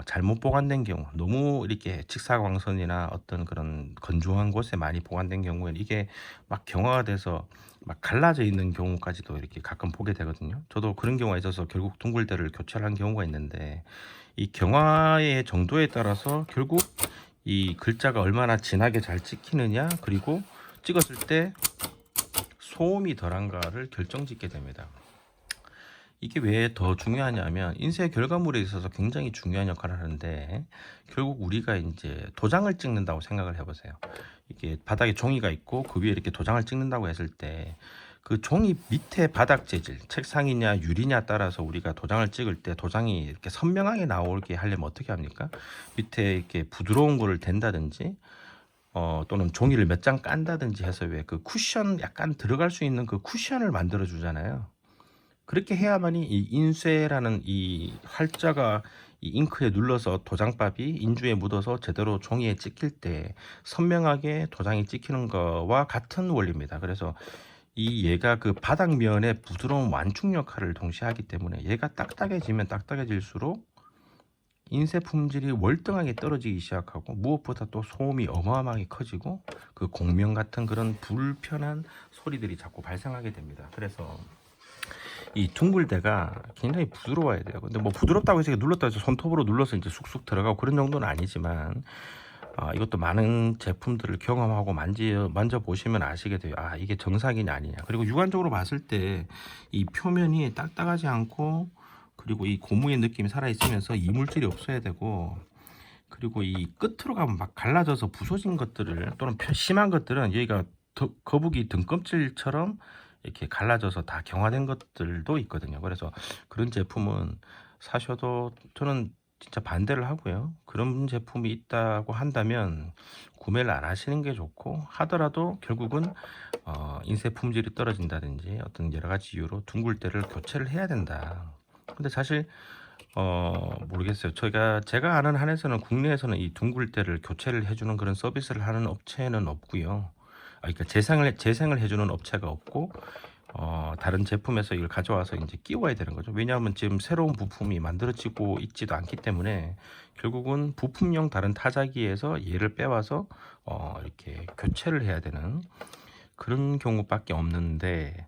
잘못 보관된 경우, 너무 이렇게 직사광선이나 어떤 그런 건조한 곳에 많이 보관된 경우에는 이게 막 경화가 돼서 막 갈라져 있는 경우까지도 이렇게 가끔 보게 되거든요. 저도 그런 경우가 있어서 결국 둥글대를 교체를 한 경우가 있는데, 이 경화의 정도에 따라서 결국 이 글자가 얼마나 진하게 잘 찍히느냐, 그리고 찍었을 때 소음이 덜한가를 결정짓게 됩니다. 이게 왜 더 중요하냐면 인쇄 결과물에 있어서 굉장히 중요한 역할을 하는데, 결국 우리가 이제 도장을 찍는다고 생각을 해보세요. 이게 바닥에 종이가 있고 그 위에 이렇게 도장을 찍는다고 했을 때 그 종이 밑에 바닥 재질, 책상이냐 유리냐 따라서 우리가 도장을 찍을 때 도장이 이렇게 선명하게 나오게 하려면 어떻게 합니까? 밑에 이렇게 부드러운 거를 댄다든지 또는 종이를 몇 장 깐다든지 해서 왜 그 쿠션 약간 들어갈 수 있는 그 쿠션을 만들어 주잖아요. 그렇게 해야만이 이 인쇄라는 이 활자가 이 잉크에 눌러서 도장밥이 인주에 묻어서 제대로 종이에 찍힐 때 선명하게 도장이 찍히는 거와 같은 원리입니다. 그래서 이 얘가 그 바닥면에 부드러운 완충 역할을 동시에 하기 때문에 얘가 딱딱해지면 딱딱해질수록 인쇄 품질이 월등하게 떨어지기 시작하고, 무엇보다 또 소음이 어마어마하게 커지고 그 공명 같은 그런 불편한 소리들이 자꾸 발생하게 됩니다. 그래서 이 둥글대가 굉장히 부드러워야 돼요. 근데 뭐 부드럽다고 해서 눌렀다 해서 손톱으로 눌러서 이제 쑥쑥 들어가고 그런 정도는 아니지만, 이것도 많은 제품들을 경험하고 만져 보시면 아시게 돼요. 이게 정상이냐 아니냐. 그리고 육안적으로 봤을 때 이 표면이 딱딱하지 않고, 그리고 이 고무의 느낌이 살아 있으면서 이물질이 없어야 되고, 그리고 이 끝으로 가면 막 갈라져서 부서진 것들을, 또는 심한 것들은 여기가 거북이 등껍질처럼 이렇게 갈라져서 다 경화된 것들도 있거든요. 그래서 그런 제품은 사셔도 저는 진짜 반대를 하고요. 그런 제품이 있다고 한다면 구매를 안 하시는 게 좋고, 하더라도 결국은 인쇄 품질이 떨어진다든지 어떤 여러 가지 이유로 둥글대를 교체를 해야 된다. 근데 사실 모르겠어요. 제가 아는 한에서는 국내에서는 이 둥글대를 교체를 해주는 그런 서비스를 하는 업체는 없고요. 그러니까 재생을 해주는 업체가 없고, 다른 제품에서 이걸 가져와서 이제 끼워야 되는 거죠. 왜냐하면 지금 새로운 부품이 만들어지고 있지도 않기 때문에 결국은 부품용 다른 타자기에서 얘를 빼와서 이렇게 교체를 해야 되는 그런 경우밖에 없는데,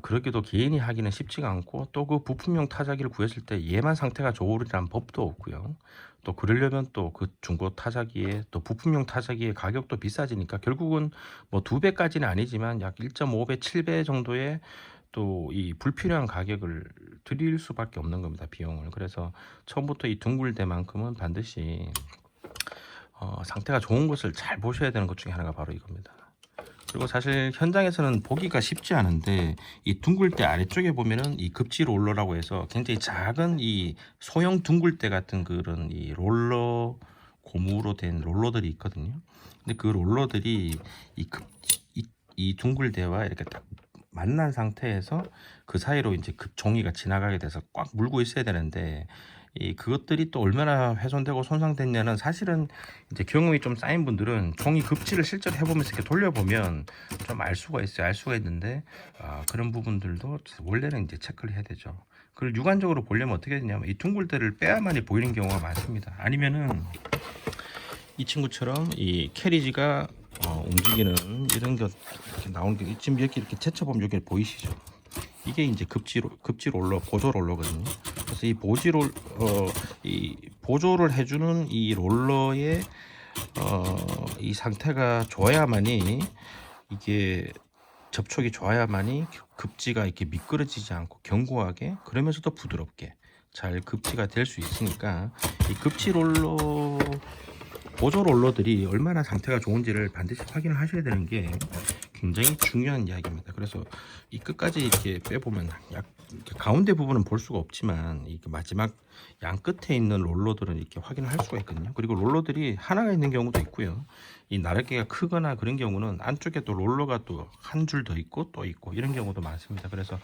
그러기도 개인이 하기는 쉽지가 않고, 또 그 부품용 타자기를 구했을 때 얘만 상태가 좋으리란 법도 없고요. 또 그러려면 또 그 중고 타자기에 또 부품용 타자기의 가격도 비싸지니까 결국은 뭐 2배까지는 아니지만 약 1.5배, 7배 정도의 또 이 불필요한 가격을 드릴 수밖에 없는 겁니다, 비용을. 그래서 처음부터 이 둥글대만큼은 반드시 상태가 좋은 것을 잘 보셔야 되는 것 중에 하나가 바로 이겁니다. 그리고 사실 현장에서는 보기가 쉽지 않은데, 이 둥글대 아래쪽에 보면은 이 급지 롤러라고 해서 굉장히 작은 이 소형 둥글대 같은 그런 이 롤러, 고무로 된 롤러들이 있거든요. 근데 그 롤러들이 이 둥글대와 이렇게 딱 만난 상태에서 그 사이로 이제 종이가 지나가게 돼서 꽉 물고 있어야 되는데, 그것들이 또 얼마나 훼손되고 손상됐냐는, 사실은 이제 경험이 좀 쌓인 분들은 종이 급지를 실제로 해보면서 이렇게 돌려보면 좀 알 수가 있어요. 알 수가 있는데, 그런 부분들도 원래는 이제 체크를 해야 되죠. 그걸 육안적으로 보려면 어떻게 되냐면 이 둥글대를 빼야만이 보이는 경우가 많습니다. 아니면은 이 친구처럼 이 캐리지가 움직이는 이런 것 이렇게 나오는 게 지금 이렇게 제쳐보면 여기 보이시죠? 이게 이제 급지 롤러, 보조 롤러거든요. 그래서 이 보조를 해주는 이 롤러의 이 상태가 좋아야만이, 이게 접촉이 좋아야만이 급지가 이렇게 미끄러지지 않고 견고하게, 그러면서도 부드럽게 잘 급지가 될 수 있으니까, 이 급지 롤러, 보조 롤러들이 얼마나 상태가 좋은지를 반드시 확인을 하셔야 되는 게 굉장히 중요한 이야기입니다. 그래서 이 끝까지 이렇게 빼보면 이렇게 가운데 부분은 볼 수가 없지만, 이 마지막 양 끝에 있는 롤러들은 이렇게 확인을 할 수가 있거든요. 그리고 롤러들이 하나가 있는 경우도 있고요. 이 나랫개가 크거나 그런 경우는 안쪽에 또 롤러가 또 한 줄 더 있고 또 있고 이런 경우도 많습니다. 그래서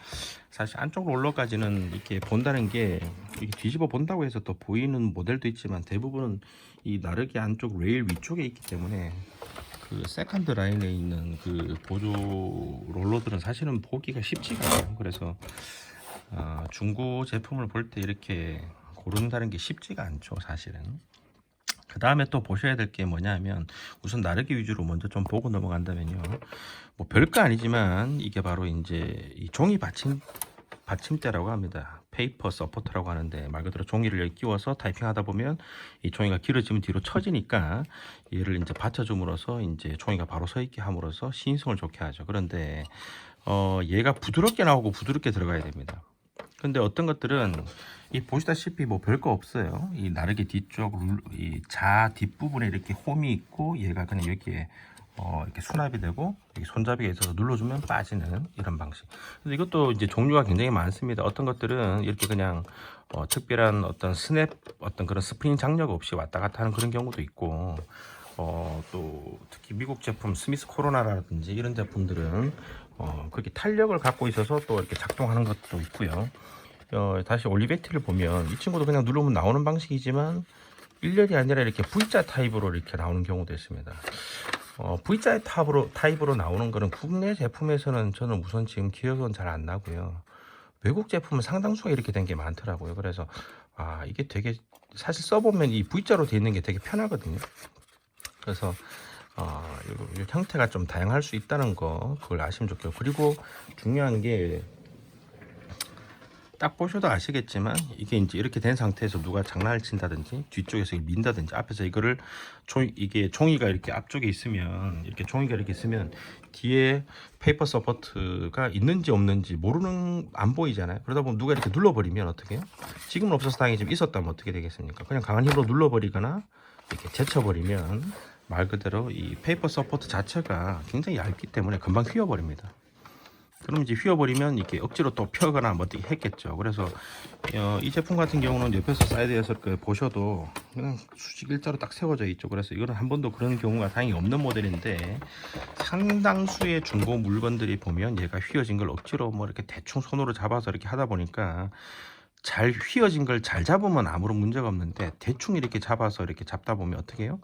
사실 안쪽 롤러까지는 이렇게 본다는 게, 이렇게 뒤집어 본다고 해서 또 보이는 모델도 있지만, 대부분은 이 나르기 안쪽 레일 위쪽에 있기 때문에 그 세컨드 라인에 있는 그 보조 롤러들은 사실은 보기가 쉽지가 않아요. 그래서 중고 제품을 볼 때 이렇게 고른다는 게 쉽지가 않죠, 사실은. 그 다음에 또 보셔야 될 게 뭐냐면, 우선 나르기 위주로 먼저 좀 보고 넘어간다면요, 뭐 별거 아니지만 이게 바로 이제 이 종이 받침대라고 합니다. 페이퍼 서포터라고 하는데, 말 그대로 종이를 여기 끼워서 타이핑하다 보면 이 종이가 길어지면 뒤로 처지니까 얘를 이제 받쳐줌으로써 이제 종이가 바로 서 있게 함으로써 시인성을 좋게 하죠. 그런데 얘가 부드럽게 나오고 부드럽게 들어가야 됩니다. 근데 어떤 것들은 이 보시다시피 뭐 별거 없어요. 이 나르기 뒤쪽 이 자 뒷부분에 이렇게 홈이 있고 얘가 그냥 여기에 이렇게 수납이 되고 여기 손잡이가 있어서 눌러주면 빠지는 이런 방식. 근데 이것도 이제 종류가 굉장히 많습니다. 어떤 것들은 이렇게 그냥 특별한 어떤 스냅 어떤 그런 스프링 장력 없이 왔다 갔다 하는 그런 경우도 있고 또 특히 미국 제품 스미스 코로나라든지 이런 제품들은 그렇게 탄력을 갖고 있어서 또 이렇게 작동하는 것도 있고요. 다시 올리베티를 보면 이 친구도 그냥 누르면 나오는 방식이지만 일렬이 아니라 이렇게 V자 타입으로 이렇게 나오는 경우도 있습니다. V자 타입으로 나오는 거는 국내 제품에서는 저는 우선 지금 기억은 잘 안 나고요. 외국 제품은 상당수가 이렇게 된 게 많더라고요. 그래서 이게 되게 사실 써보면 이 V자로 되어 있는 게 되게 편하거든요. 그래서 이 형태가 좀 다양할 수 있다는 거 그걸 아시면 좋겠고, 그리고 중요한 게 딱 보셔도 아시겠지만 이게 이제 이렇게 된 상태에서 누가 장난을 친다든지 뒤쪽에서 민다든지 앞에서 이거를 이게 종이가 이렇게 앞쪽에 있으면 이렇게 종이가 이렇게 있으면 뒤에 페이퍼 서포트가 있는지 없는지 모르는 안 보이잖아요. 그러다 보면 누가 이렇게 눌러버리면 어떻게 해요? 지금은 없어서 다행히 좀 있었다면 어떻게 되겠습니까? 그냥 강한 힘으로 눌러버리거나 이렇게 제쳐버리면 말 그대로 이 페이퍼 서포트 자체가 굉장히 얇기 때문에 금방 휘어버립니다. 그럼 이제 휘어버리면 이렇게 억지로 또 펴거나 뭐 어떻게 했겠죠. 그래서 이 제품 같은 경우는 옆에서 사이드에서 보셔도 그냥 수직 일자로 딱 세워져 있죠. 그래서 이거는 한 번도 그런 경우가 다행히 없는 모델인데, 상당수의 중고 물건들이 보면 얘가 휘어진 걸 억지로 뭐 이렇게 대충 손으로 잡아서 이렇게 하다 보니까 잘 휘어진 걸 잘 잡으면 아무런 문제가 없는데 대충 이렇게 잡아서 이렇게 잡다 보면 어떻게 해요?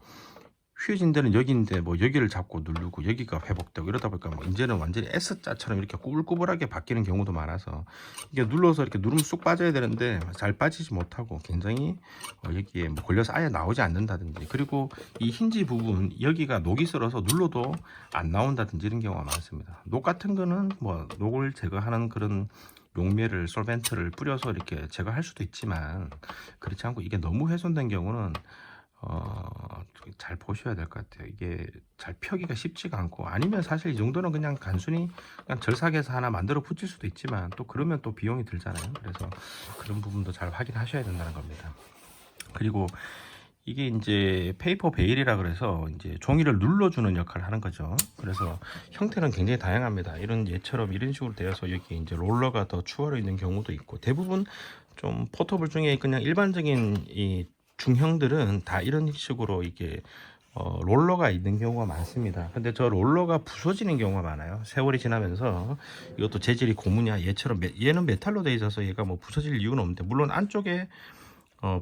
휘어진 데는 여기인데 뭐 여기를 잡고 누르고 여기가 회복되고 이러다 보니까 뭐 이제는 완전히 S자처럼 이렇게 꾸불꾸불하게 바뀌는 경우도 많아서 이게 눌러서 이렇게 누르면 쑥 빠져야 되는데 잘 빠지지 못하고 굉장히 여기에 뭐 걸려서 아예 나오지 않는다든지, 그리고 이 힌지 부분 여기가 녹이 슬어서 눌러도 안 나온다든지 이런 경우가 많습니다. 녹 같은 거는 뭐 녹을 제거하는 그런 용매를 솔벤트를 뿌려서 이렇게 제거할 수도 있지만, 그렇지 않고 이게 너무 훼손된 경우는 잘 보셔야 될 것 같아요. 이게 잘 펴기가 쉽지가 않고, 아니면 사실 이 정도는 그냥 단순히 그냥 절삭해서 하나 만들어 붙일 수도 있지만 또 그러면 또 비용이 들잖아요. 그래서 그런 부분도 잘 확인하셔야 된다는 겁니다. 그리고 이게 이제 페이퍼 베일이라 그래서 이제 종이를 눌러주는 역할을 하는 거죠. 그래서 형태는 굉장히 다양합니다. 이런 얘처럼 이런 식으로 되어서 여기 이제 롤러가 더 추가로 있는 경우도 있고, 대부분 좀 포터블 중에 그냥 일반적인 이 중형들은 다 이런 식으로 이게 롤러가 있는 경우가 많습니다. 근데 저 롤러가 부서지는 경우가 많아요. 세월이 지나면서 이것도 재질이 고무냐, 얘처럼 얘는 메탈로 되어 있어서 얘가 뭐 부서질 이유는 없는데, 물론 안쪽에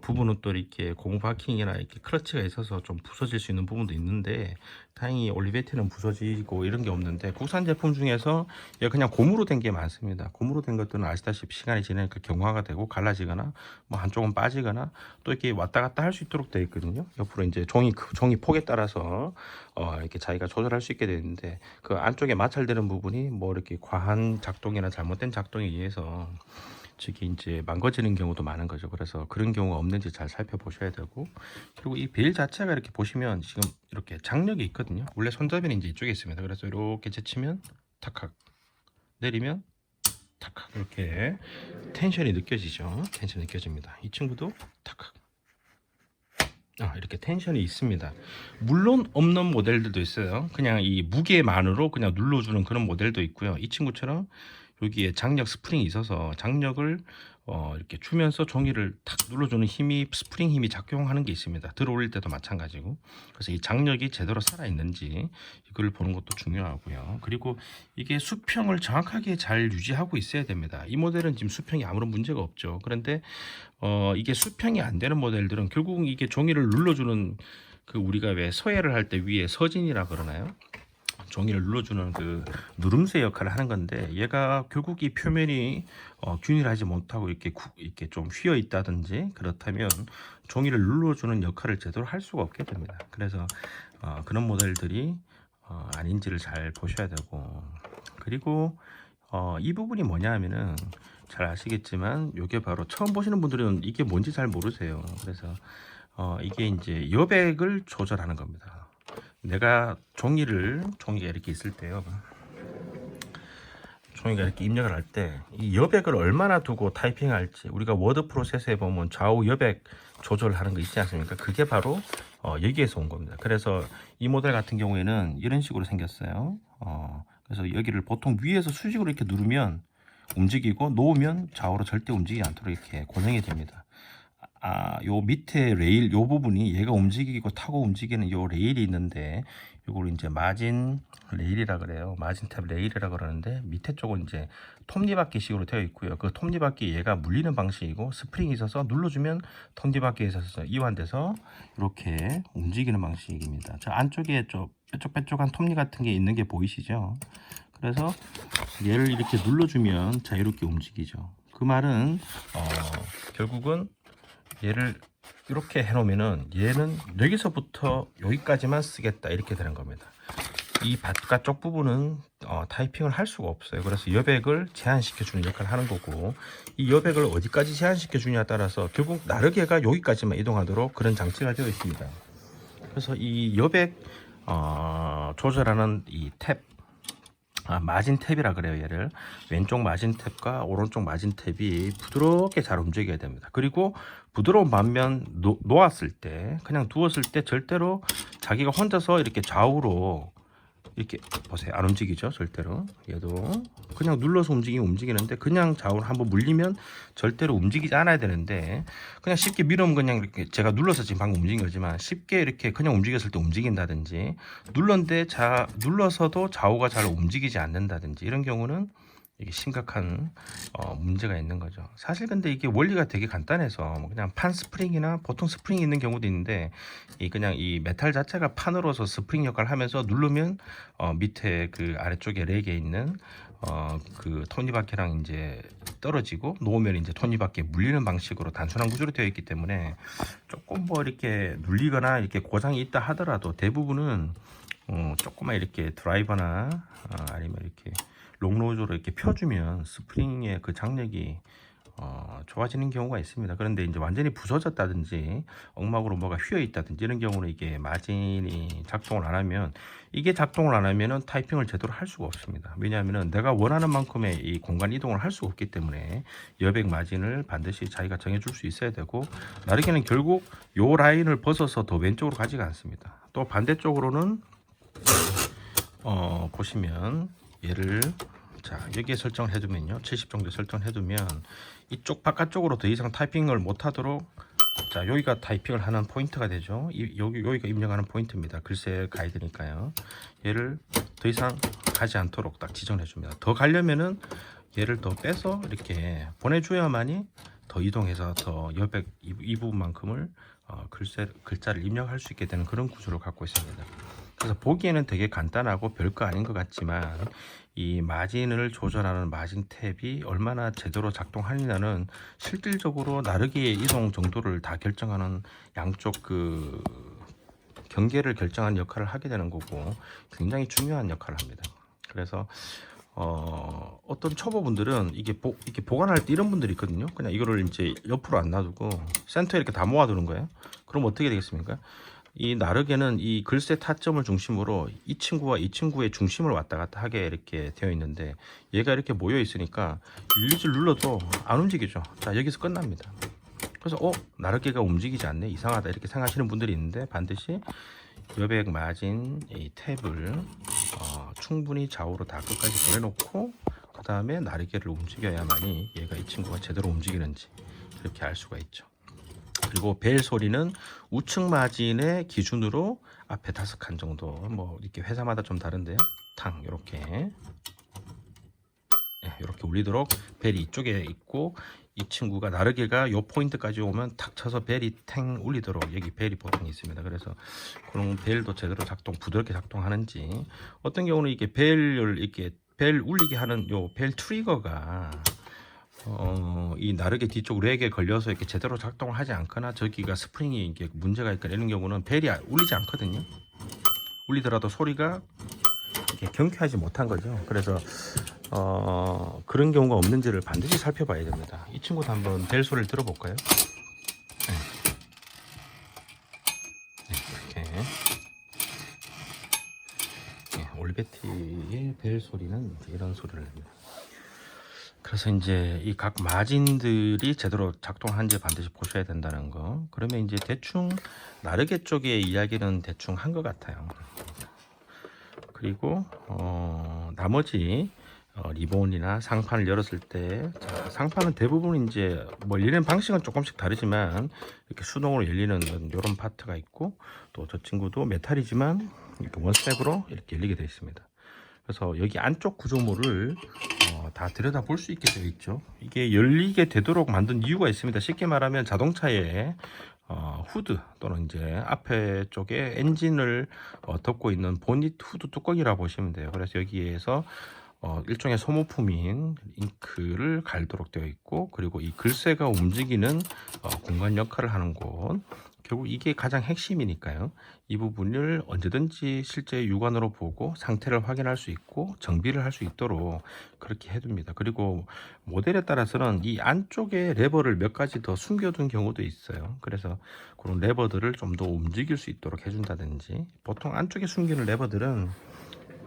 부분은 또 이렇게 고무 바킹이나 이렇게 클러치가 있어서 좀 부서질 수 있는 부분도 있는데, 다행히 올리베티는 부서지고 이런 게 없는데, 국산 제품 중에서 얘가 그냥 고무로 된 게 많습니다. 고무로 된 것들은 아시다시피 시간이 지나니까 경화가 되고 갈라지거나 뭐 한쪽은 빠지거나 또 이렇게 왔다 갔다 할 수 있도록 되어 있거든요. 옆으로 이제 종이 폭에 따라서 이렇게 자기가 조절할 수 있게 되는데, 그 안쪽에 마찰되는 부분이 뭐 이렇게 과한 작동이나 잘못된 작동에 의해서 저기 이제 망가지는 경우도 많은 거죠. 그래서 그런 경우가 없는지 잘 살펴보셔야 되고, 그리고 이 베일 자체가 이렇게 보시면 지금 이렇게 장력이 있거든요. 원래 손잡이는 이제 이쪽에 있습니다. 그래서 이렇게 제치면 탁탁, 내리면 탁탁, 이렇게 텐션이 느껴지죠. 텐션이 느껴집니다. 이 친구도 탁탁, 이렇게 텐션이 있습니다. 물론 없는 모델들도 있어요. 그냥 이 무게만으로 그냥 눌러주는 그런 모델도 있고요. 이 친구처럼 여기에 장력 스프링이 있어서 장력을 이렇게 주면서 종이를 탁 눌러주는 힘이, 스프링 힘이 작용하는 게 있습니다. 들어올릴 때도 마찬가지고. 그래서 이 장력이 제대로 살아 있는지 이걸 보는 것도 중요하고요. 그리고 이게 수평을 정확하게 잘 유지하고 있어야 됩니다. 이 모델은 지금 수평이 아무런 문제가 없죠. 그런데 이게 수평이 안 되는 모델들은 결국은 이게 종이를 눌러주는 그 우리가 왜 서예를 할 때 위에 서진이라 그러나요? 종이를 눌러주는 그 누름쇠 역할을 하는 건데, 얘가 결국 이 표면이 균일하지 못하고 이렇게 좀 휘어 있다든지 그렇다면 종이를 눌러주는 역할을 제대로 할 수가 없게 됩니다. 그래서 그런 모델들이 아닌지를 잘 보셔야 되고, 그리고 이 부분이 뭐냐 하면은 잘 아시겠지만 이게 바로 처음 보시는 분들은 이게 뭔지 잘 모르세요. 그래서 이게 이제 여백을 조절하는 겁니다. 내가 종이가 이렇게 있을 때요, 송이가 이렇게 입력을 할 때 이 여백을 얼마나 두고 타이핑할지, 우리가 워드 프로세서에 보면 좌우 여백 조절하는 거 있지 않습니까? 그게 바로 여기에서 온 겁니다. 그래서 이 모델 같은 경우에는 이런 식으로 생겼어요. 그래서 여기를 보통 위에서 수직으로 이렇게 누르면 움직이고, 놓으면 좌우로 절대 움직이지 않도록 이렇게 고정이 됩니다. 요 밑에 레일 요 부분이 얘가 움직이고 타고 움직이는 요 레일이 있는데, 요걸 이제 마진 레일이라 그래요. 마진 탭 레일이라 그러는데, 밑에 쪽은 이제 톱니바퀴식으로 되어 있고요. 그 톱니바퀴 얘가 물리는 방식이고, 스프링이 있어서 눌러주면 톱니바퀴에 있어서 이완돼서 이렇게 움직이는 방식입니다. 저 안쪽에 좀 뾰족뾰족한 톱니 같은 게 있는 게 보이시죠? 그래서 얘를 이렇게 눌러주면 자유롭게 움직이죠. 그 말은 결국은 얘를 이렇게 해놓으면은 얘는 여기서부터 여기까지만 쓰겠다 이렇게 되는 겁니다. 이 바깥쪽 부분은 타이핑을 할 수가 없어요. 그래서 여백을 제한시켜 주는 역할을 하는 거고, 이 여백을 어디까지 제한시켜 주냐에 따라서 결국 나르게가 여기까지만 이동하도록 그런 장치가 되어 있습니다. 그래서 이 여백 조절하는 이 탭, 마진 탭이라 그래요. 얘를 왼쪽 마진 탭과 오른쪽 마진 탭이 부드럽게 잘 움직여야 됩니다. 그리고 부드러운 반면 놓았을 때, 그냥 두었을 때 절대로 자기가 혼자서 이렇게 좌우로 이렇게 보세요. 안 움직이죠. 절대로. 얘도 그냥 눌러서 움직이는데, 그냥 좌우로 한번 물리면 절대로 움직이지 않아야 되는데, 그냥 쉽게 밀으면 그냥 이렇게, 제가 눌러서 지금 방금 움직인 거지만 쉽게 이렇게 그냥 움직였을 때 움직인다든지, 눌러서도 좌우가 잘 움직이지 않는다든지, 이런 경우는 이게 심각한 문제가 있는 거죠. 사실 근데 이게 원리가 되게 간단해서, 뭐 그냥 판 스프링이나 보통 스프링이 있는 경우도 있는데, 그냥 이 메탈 자체가 판으로서 스프링 역할을 하면서 누르면 밑에 그 아래쪽에 렉에 있는 그 톱니바퀴랑 이제 떨어지고, 놓으면 이제 톱니바퀴에 물리는 방식으로 단순한 구조로 되어 있기 때문에, 조금 뭐 이렇게 눌리거나 이렇게 고장이 있다 하더라도 대부분은 조금만 이렇게 드라이버나 아니면 이렇게 롱로즈로 이렇게 펴주면 스프링의 그 장력이 좋아지는 경우가 있습니다. 그런데 이제 완전히 부서졌다든지 엉막으로 뭐가 휘어 있다든지 이런 경우는 이게 마진이 작동을 안 하면, 이게 작동을 안 하면은 타이핑을 제대로 할 수가 없습니다. 왜냐하면은 내가 원하는 만큼의 이 공간 이동을 할 수가 없기 때문에 여백 마진을 반드시 자기가 정해줄 수 있어야 되고, 나르게는 결국 요 라인을 벗어서 더 왼쪽으로 가지가 않습니다. 또 반대쪽으로는 보시면 얘를 여기에 설정을 해두면요, 70 정도 설정을 해두면 이쪽 바깥쪽으로 더 이상 타이핑을 못하도록, 여기가 타이핑을 하는 포인트가 되죠. 여기가 입력하는 포인트입니다. 글쎄 가이드니까요. 얘를 더 이상 가지 않도록 딱 지정해 줍니다. 더 가려면은 얘를 더 빼서 이렇게 보내줘야만이 더 이동해서 더 여백 이 부분만큼을 글자를 입력할 수 있게 되는 그런 구조를 갖고 있습니다. 그래서 보기에는 되게 간단하고 별거 아닌 것 같지만, 이 마진을 조절하는 마진 탭이 얼마나 제대로 작동하느냐는 실질적으로 나르기의 이동 정도를 다 결정하는, 양쪽 그 경계를 결정하는 역할을 하게 되는 거고, 굉장히 중요한 역할을 합니다. 그래서 어떤 초보분들은 이게 보관할 때 이런 분들이 있거든요. 그냥 이거를 이제 옆으로 안 놔두고 센터에 이렇게 다 모아두는 거예요. 그럼 어떻게 되겠습니까? 이 나르게는 이 글쎄 타점을 중심으로 이 친구와 이 친구의 중심을 왔다 갔다 하게 이렇게 되어 있는데, 얘가 이렇게 모여 있으니까 릴리즈를 눌러도 안 움직이죠. 자, 여기서 끝납니다. 그래서 나르게가 움직이지 않네, 이상하다 이렇게 생각하시는 분들이 있는데, 반드시 여백 마진 이 탭을 충분히 좌우로 다 끝까지 보내놓고, 그 다음에 나르게를 움직여야만이 얘가 이 친구가 제대로 움직이는지 이렇게 알 수가 있죠. 그리고 벨 소리는 우측 마진의 기준으로 앞에 5칸 정도, 뭐 이렇게 회사마다 좀 다른데요, 탕 이렇게 울리도록 벨이 이쪽에 있고, 이 친구가 나르게가 요 포인트까지 오면 탁 쳐서 벨이 탱 울리도록 여기 벨이 보통 있습니다. 그래서 그런 벨도 제대로 부드럽게 작동하는지, 어떤 경우는 이게 벨 울리게 하는 요 벨 트리거가 이 나르게 뒤쪽 렉에 걸려서 이렇게 제대로 작동을 하지 않거나, 저기가 스프링이 이게 문제가 있거나 이런 경우는 벨이 울리지 않거든요. 울리더라도 소리가 이렇게 경쾌하지 못한 거죠. 그래서 그런 경우가 없는지를 반드시 살펴봐야 됩니다. 이 친구도 한번 벨 소리를 들어볼까요? 이렇게 올베티의 벨 소리는 이런 소리를 냅니다. 그래서 인제 이 각 마진들이 제대로 작동하는지 반드시 보셔야 된다는 거. 그러면 인제 대충 나르게 쪽의 이야기는 대충 한 것 같아요. 그리고 나머지 리본이나 상판을 열었을 때, 자, 상판은 대부분 인제 뭐 열리는 방식은 조금씩 다르지만 이렇게 수동으로 열리는 요런 파트가 있고, 또 저 친구도 메탈이지만 이렇게 원스텝으로 이렇게 열리게 되어 있습니다. 그래서 여기 안쪽 구조물을 다 들여다 볼 수 있게 되어 있죠. 이게 열리게 되도록 만든 이유가 있습니다. 쉽게 말하면 자동차의 후드 또는 이제 앞에 쪽에 엔진을 덮고 있는 보닛 후드 뚜껑이라 보시면 돼요. 그래서 여기에서 일종의 소모품인 잉크를 갈도록 되어 있고, 그리고 이 글새가 움직이는 공간 역할을 하는 곳, 결국 이게 가장 핵심이니까요. 이 부분을 언제든지 실제 육안으로 보고 상태를 확인할 수 있고 정비를 할 수 있도록 그렇게 해둡니다. 그리고 모델에 따라서는 이 안쪽에 레버를 몇 가지 더 숨겨둔 경우도 있어요. 그래서 그런 레버들을 좀 더 움직일 수 있도록 해준다든지, 보통 안쪽에 숨기는 레버들은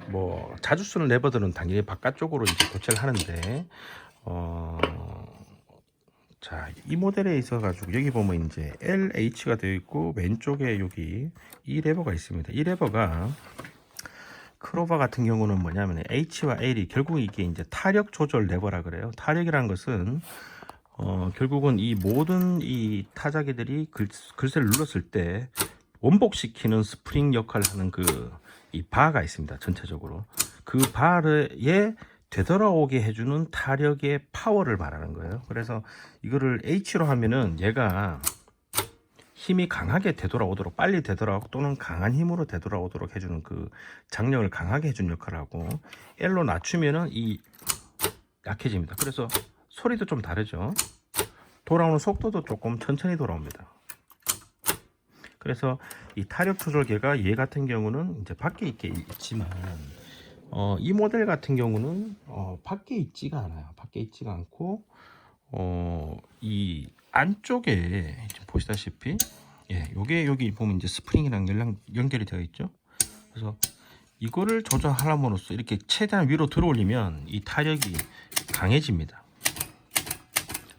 뭐 자주 쓰는 레버들은 당연히 바깥쪽으로 이제 교체를 하는데, 자, 이 모델에 있어 가지고 여기 보면 이제 LH가 되어 있고 왼쪽에 여기 이 레버가 있습니다. 이 레버가 크로바 같은 경우는 뭐냐면 H와 L이 결국 이게 이제 타력 조절 레버라 그래요. 타력이란 것은 결국은 이 모든 이 타자기들이 글쎄를 눌렀을 때 원복시키는 스프링 역할을 하는 이 바가 있습니다. 전체적으로 그 바에 되돌아오게 해주는 타력의 파워를 말하는 거예요. 그래서 이거를 H로 하면은 얘가 힘이 강하게 되돌아오도록, 빨리 되돌아오고 또는 강한 힘으로 되돌아오도록 해주는 그 장력을 강하게 해주는 역할을 하고, L로 낮추면은 이 약해집니다. 그래서 소리도 좀 다르죠. 돌아오는 속도도 조금 천천히 돌아옵니다. 그래서 이 타력 조절계가 얘 같은 경우는 이제 밖에 있지만, 이 모델 같은 경우는 밖에 있지가 않아요. 밖에 있지가 않고 이 안쪽에 지금 보시다시피, 예, 요게 여기 보면 이제 스프링이랑 연결이 되어 있죠. 그래서 이거를 조절하므로써 이렇게 최대한 위로 들어올리면 이 타력이 강해집니다.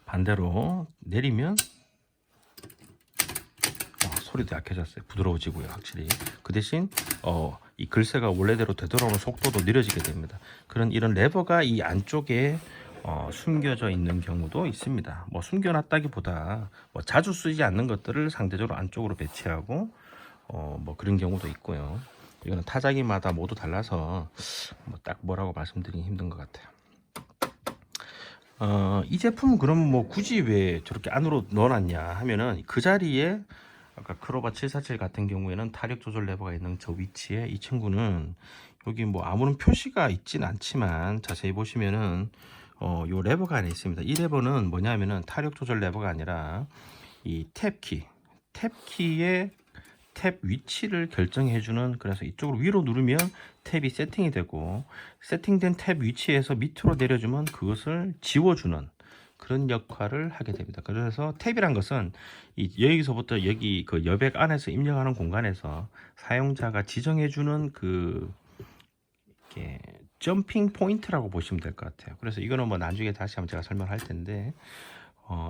반대로 내리면 소리도 약해졌어요. 부드러워지고요, 확실히. 그 대신 이 글새가 원래대로 되돌아오는 속도도 느려지게 됩니다. 이런 레버가 이 안쪽에 숨겨져 있는 경우도 있습니다. 뭐 숨겨놨다기보다 뭐 자주 쓰지 않는 것들을 상대적으로 안쪽으로 배치하고 뭐 그런 경우도 있고요. 이거는 타자기마다 모두 달라서 뭐 딱 뭐라고 말씀드리기 힘든 것 같아요. 이 제품은 그럼 뭐 굳이 왜 저렇게 안으로 넣어놨냐 하면은, 그 자리에 아까 크로바 747 같은 경우에는 타력 조절 레버가 있는 저 위치에 이 친구는 여기 뭐 아무런 표시가 있진 않지만 자세히 보시면은 요 레버가 안에 있습니다. 이 레버는 뭐냐면은 타력 조절 레버가 아니라 이 탭키의 탭 위치를 결정해주는, 그래서 이쪽으로 위로 누르면 탭이 세팅이 되고, 세팅된 탭 위치에서 밑으로 내려주면 그것을 지워주는 그런 역할을 하게 됩니다. 그래서 탭이란 것은 여기서부터 여기 그 여백 안에서 입력하는 공간에서 사용자가 지정해주는 이렇게 점핑 포인트라고 보시면 될 것 같아요. 그래서 이거는 뭐 나중에 다시 한번 제가 설명할 텐데,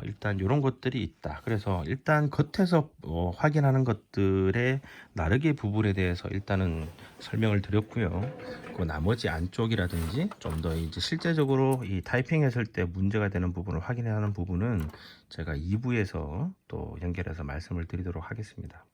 일단 이런 것들이 있다. 그래서 일단 겉에서 확인하는 것들의 나르게 부분에 대해서 일단은 설명을 드렸고요. 그 나머지 안쪽이라든지 좀 더 이제 실제적으로 이 타이핑 했을 때 문제가 되는 부분을 확인하는 부분은 제가 2부에서 또 연결해서 말씀을 드리도록 하겠습니다.